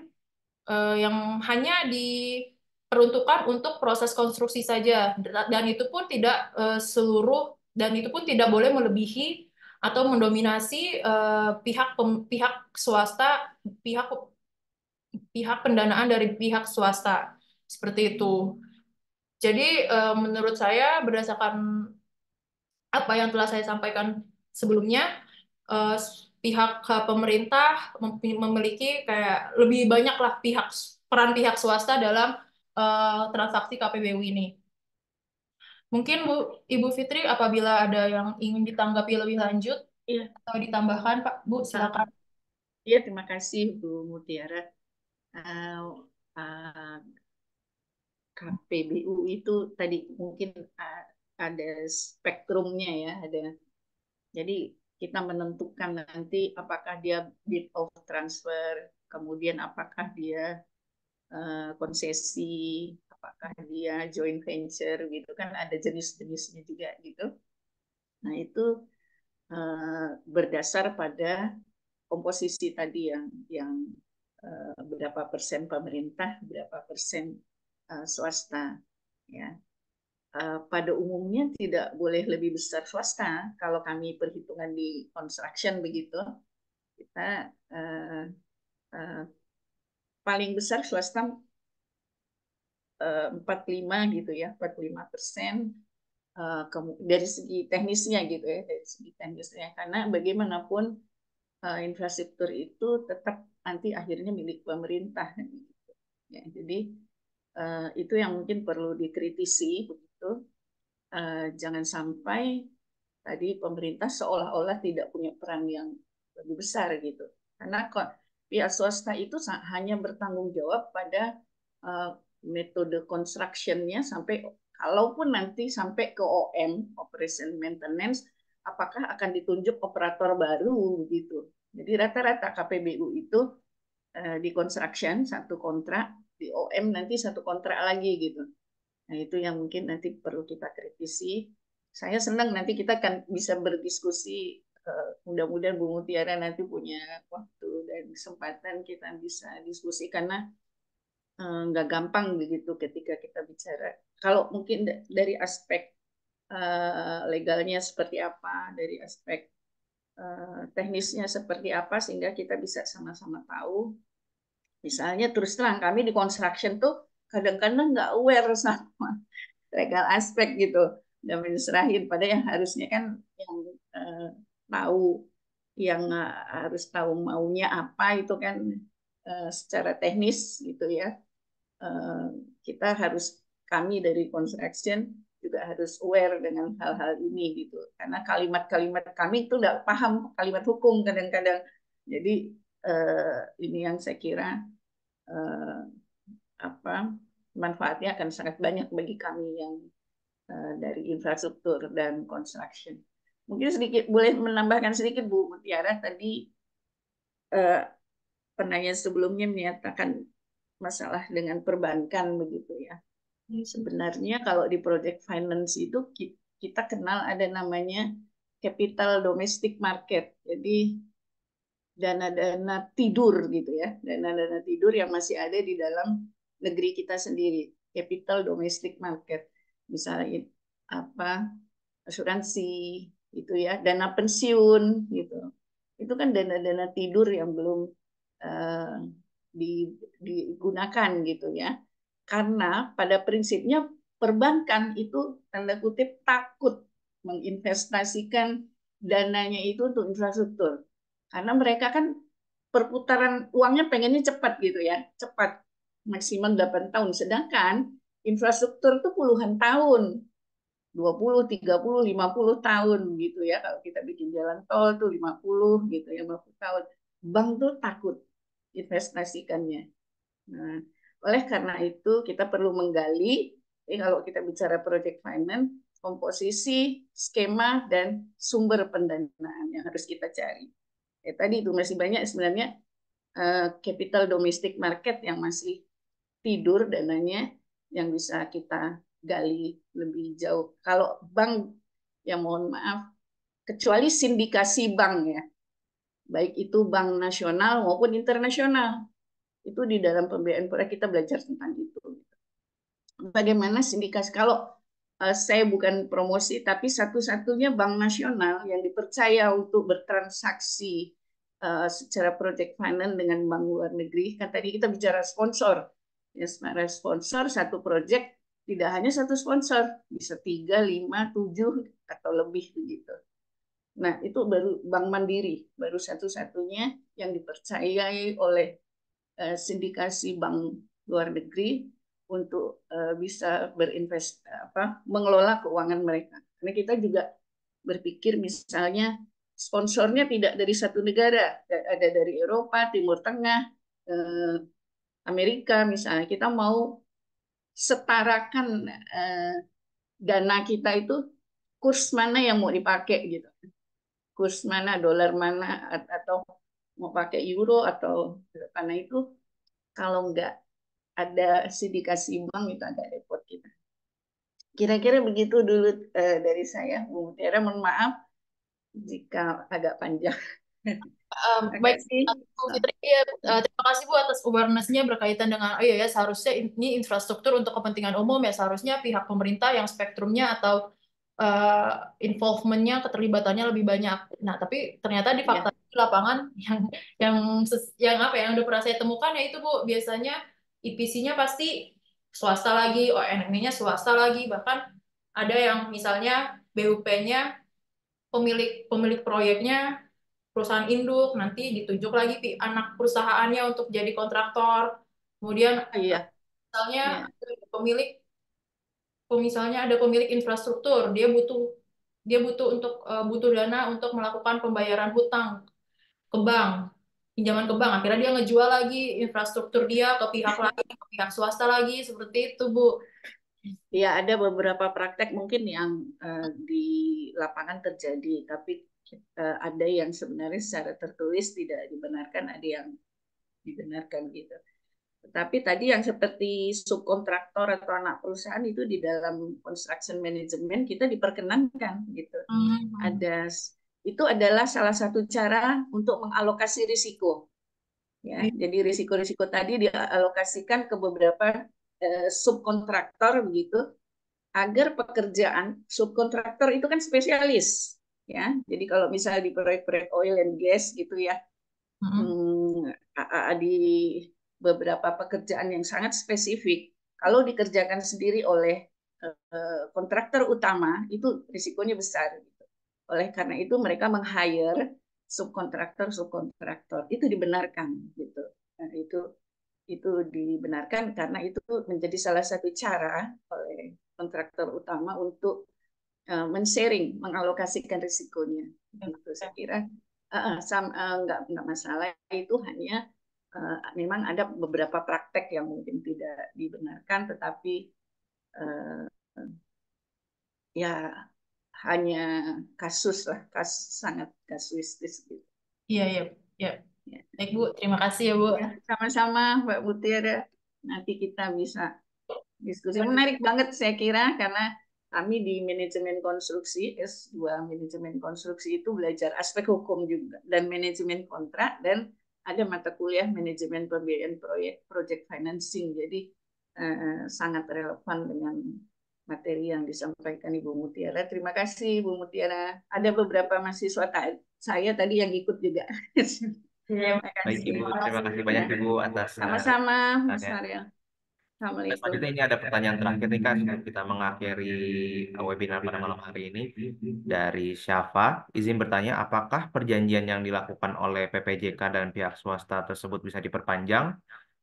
yang hanya diperuntukkan untuk proses konstruksi saja, dan itu pun tidak dan itu pun tidak boleh melebihi atau mendominasi pihak swasta, pihak pendanaan dari pihak swasta, seperti itu. Jadi menurut saya, berdasarkan apa yang telah saya sampaikan sebelumnya, eh, pihak pemerintah memiliki kayak lebih banyaklah peran pihak swasta dalam transaksi KPBU ini. Mungkin Ibu Fitri, apabila ada yang ingin ditanggapi lebih lanjut Iya, atau ditambahkan, Pak, Bu, silakan. iya, terima kasih Bu Mutiara. Uh, uh, KPBU itu tadi mungkin ada spektrumnya ya, jadi kita menentukan nanti apakah dia bid of transfer, kemudian apakah dia konsesi, apakah dia joint venture gitu kan, ada jenis-jenisnya juga gitu. Nah itu berdasar pada komposisi tadi yang berapa persen pemerintah, berapa persen swasta, ya. Pada umumnya tidak boleh lebih besar swasta. Kalau kami perhitungan di construction begitu, kita paling besar swasta 45 gitu ya, 45%. Dari segi teknisnya gitu ya, dari segi teknisnya, karena bagaimanapun infrastruktur itu tetap nanti akhirnya milik pemerintah gitu. Ya, jadi itu yang mungkin perlu dikritisi begitu. Jangan sampai tadi pemerintah seolah-olah tidak punya peran yang lebih besar gitu. Karena pihak swasta itu hanya bertanggung jawab pada metode construction-nya sampai, kalaupun nanti sampai ke OM, operation maintenance, apakah akan ditunjuk operator baru gitu. Jadi rata-rata KPBU itu di construction satu kontrak, di OM nanti satu kontrak lagi gitu. Nah itu yang mungkin nanti perlu kita kritisi. Saya senang nanti kita akan bisa berdiskusi. Mudah-mudahan Bu Mutiara nanti punya waktu dan kesempatan kita bisa diskusi, karena nggak gampang begitu ketika kita bicara. Kalau mungkin dari aspek legalnya seperti apa, dari aspek teknisnya seperti apa, sehingga kita bisa sama-sama tahu. Misalnya terus terang kami di construction tuh kadang-kadang nggak aware sama legal aspek gitu, dan diserahin pada yang harusnya kan yang tahu, yang harus tahu maunya apa itu kan secara teknis gitu ya. Kita harus, kami dari construction juga harus aware dengan hal-hal ini gitu, karena kalimat-kalimat kami itu tidak paham kalimat hukum kadang-kadang. Jadi ini yang saya kira manfaatnya akan sangat banyak bagi kami yang dari infrastruktur dan construction. Mungkin sedikit boleh menambahkan sedikit Bu Mutiara, tadi penanya sebelumnya menyatakan masalah dengan perbankan begitu ya. Sebenarnya kalau di project finance itu kita kenal ada namanya capital domestic market. Jadi dana-dana tidur gitu ya, dana-dana tidur yang masih ada di dalam negeri kita sendiri, capital domestic market. Misalnya asuransi gitu ya, dana pensiun gitu. Itu kan dana-dana tidur yang belum digunakan gitu ya. Karena pada prinsipnya perbankan itu tanda kutip takut menginvestasikan dananya itu untuk infrastruktur. Karena mereka kan perputaran uangnya pengennya cepat gitu ya, cepat, maksimal 8 tahun. Sedangkan infrastruktur itu puluhan tahun. 20, 30, 50 tahun gitu ya. Kalau kita bikin jalan tol tuh 50 gitu ya, 50 tahun. Bank tuh takut investasikannya. Nah, oleh karena itu kita perlu menggali, kalau kita bicara project finance, komposisi, skema, dan sumber pendanaan yang harus kita cari. Tadi itu masih banyak sebenarnya capital domestic market yang masih tidur dananya yang bisa kita gali lebih jauh. Kalau bank, ya mohon maaf, kecuali sindikasi bank ya, baik itu bank nasional maupun internasional, itu di dalam pembiayaan proyek kita belajar tentang itu. Bagaimana sindikasi, kalau saya bukan promosi, tapi satu-satunya bank nasional yang dipercaya untuk bertransaksi secara project finance dengan bank luar negeri. Kan tadi kita bicara sponsor. Ya, sebenarnya sponsor satu project tidak hanya satu sponsor, bisa 3, 5, 7 atau lebih begitu. Nah, itu baru Bank Mandiri, baru satu-satunya yang dipercayai oleh sindikasi bank luar negeri untuk bisa mengelola keuangan mereka. Karena kita juga berpikir misalnya sponsornya tidak dari satu negara, ada dari Eropa, Timur Tengah, Amerika misalnya. Kita mau setarakan dana kita itu kurs mana yang mau dipakai gitu. Kurs mana, dolar mana, atau mau pakai euro atau karena itu kalau nggak ada sindikasi bank itu agak repot kita. Kira-kira begitu dulu dari saya, Bu Mutiara. Mohon maaf jika agak panjang. Baik, Terima Bu kasih. Fitri, ya, terima kasih Bu atas awareness-nya berkaitan dengan, oh iya ya, seharusnya ini infrastruktur untuk kepentingan umum ya, seharusnya pihak pemerintah yang spektrumnya atau involvement-nya, keterlibatannya lebih banyak. Nah, tapi ternyata di fakta di lapangan yang apa ya, yang udah pernah saya temukan ya itu Bu, biasanya EPC-nya pasti swasta lagi, ONM-nya swasta lagi, bahkan ada yang misalnya BUP-nya pemilik proyeknya perusahaan induk, nanti ditunjuk lagi anak perusahaannya untuk jadi kontraktor. Kemudian Iya, misalnya iya. pemilik misalnya ada pemilik infrastruktur, dia butuh untuk butuh dana untuk melakukan pembayaran hutang ke bank, pinjaman ke bank. Akhirnya dia ngejual lagi infrastruktur dia ke pihak lain, ke pihak swasta lagi, seperti itu, Bu. Ya, ada beberapa praktek mungkin yang di lapangan terjadi, tapi ada yang sebenarnya secara tertulis tidak dibenarkan, ada yang dibenarkan gitu. Tapi tadi yang seperti subkontraktor atau anak perusahaan itu di dalam construction management kita diperkenankan gitu. Itu adalah salah satu cara untuk mengalokasi risiko. Ya, jadi risiko-risiko tadi dialokasikan ke beberapa subkontraktor begitu, agar pekerjaan subkontraktor itu kan spesialis. Ya, jadi kalau misalnya di proyek-proyek oil and gas gitu ya, di beberapa pekerjaan yang sangat spesifik, kalau dikerjakan sendiri oleh kontraktor utama itu risikonya besar. Gitu. Oleh karena itu mereka meng-hire subkontraktor itu dibenarkan gitu. Nah, itu dibenarkan karena itu menjadi salah satu cara oleh kontraktor utama untuk men-sharing, mengalokasikan risikonya. Gitu. Saya kira nggak masalah, itu hanya memang ada beberapa praktek yang mungkin tidak dibenarkan, tetapi ya hanya kasus lah, sangat kasuistis gitu. Iya, iya, iya. Baik Bu, terima kasih ya Bu. Ya, sama-sama Mbak Mutiara. Nanti kita bisa diskusi. Menarik banget saya kira, karena kami di manajemen konstruksi, S2 manajemen konstruksi itu belajar aspek hukum juga, dan manajemen kontrak, dan ada mata kuliah manajemen pembiayaan proyek, project financing. Jadi sangat relevan dengan materi yang disampaikan Ibu Mutiara. Terima kasih Ibu Mutiara. Ada beberapa mahasiswa saya tadi yang ikut juga. Terima Baik kasih. Ibu, terima kasih banyak Ya. Ibu atas Sama-sama Mas pertanyaannya. Arya. Dan Assalamualaikum. selanjutnya ini ada pertanyaan terakhir nih Kak, sebelum kita mengakhiri webinar pada malam hari ini dari Syafa. Izin bertanya, apakah perjanjian yang dilakukan oleh PPJK dan pihak swasta tersebut bisa diperpanjang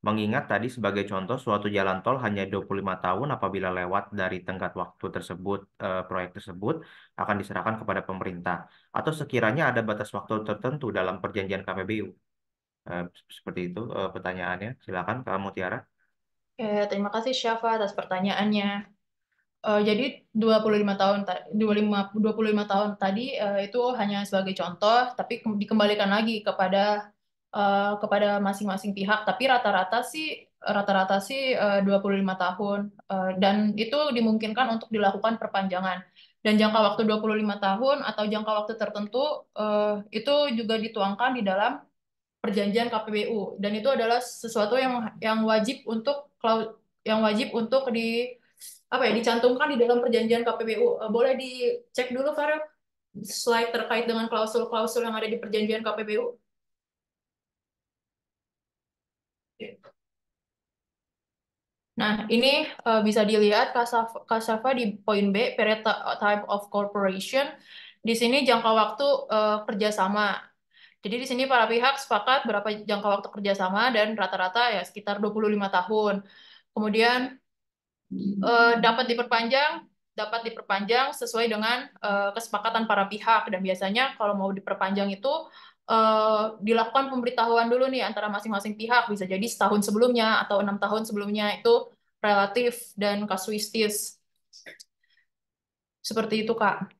Mengingat tadi sebagai contoh suatu jalan tol hanya 25 tahun apabila lewat dari tenggat waktu tersebut, proyek tersebut akan diserahkan kepada pemerintah. Atau sekiranya ada batas waktu tertentu dalam perjanjian KPBU. Seperti itu pertanyaannya. Silakan kamu Tiara. Terima kasih Syafa atas pertanyaannya. Jadi 25 tahun 25 tahun tadi itu hanya sebagai contoh, tapi dikembalikan lagi kepada masing-masing pihak. Tapi rata-rata sih 25 tahun. Dan itu dimungkinkan untuk dilakukan perpanjangan. Dan jangka waktu 25 tahun atau jangka waktu tertentu itu juga dituangkan di dalam perjanjian KPBU, dan itu adalah sesuatu yang wajib untuk yang wajib untuk dicantumkan di dalam perjanjian KPBU. Boleh dicek dulu Farel slide terkait dengan klausul-klausul yang ada di perjanjian KPBU. Nah, ini bisa dilihat Kasava di poin B, period type of corporation. Di sini jangka waktu kerjasama. Jadi di sini para pihak sepakat berapa jangka waktu kerjasama dan rata-rata ya sekitar 25 tahun. Kemudian dapat diperpanjang sesuai dengan kesepakatan para pihak, dan biasanya kalau mau diperpanjang itu dilakukan pemberitahuan dulu nih antara masing-masing pihak, bisa jadi setahun sebelumnya atau 6 tahun sebelumnya, itu relatif dan kasuistis. Seperti itu Kak.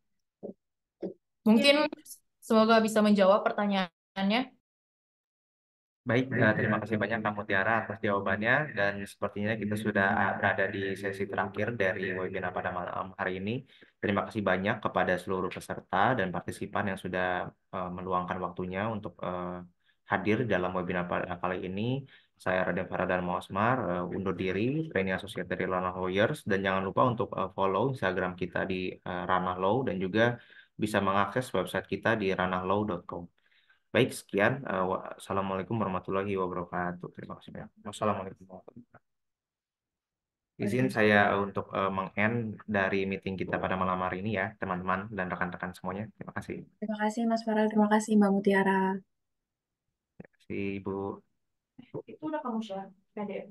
Mungkin semoga bisa menjawab pertanyaannya. Baik, terima kasih banyak kamu Tiara atas jawabannya, dan sepertinya kita sudah berada di sesi terakhir dari webinar pada malam hari ini. Terima kasih banyak kepada seluruh peserta dan partisipan yang sudah meluangkan waktunya untuk hadir dalam webinar pada kali ini. Saya Raden Faradan Mausmar, undur diri, Training Associate dari Ranah Lawyers, dan jangan lupa untuk follow Instagram kita di Ranah Law, dan juga bisa mengakses website kita di ranahlow.com. Baik, sekian. Assalamualaikum warahmatullahi wabarakatuh. Terima kasih banyak. Wassalamualaikum warahmatullahi wabarakatuh. Izin saya untuk meng-end dari meeting kita pada malam hari ini ya, teman-teman dan rekan-rekan semuanya. Terima kasih. Terima kasih Mas Farel, terima kasih Mbak Mutiara. Terima kasih, Ibu. Itu udah kamu share PDF.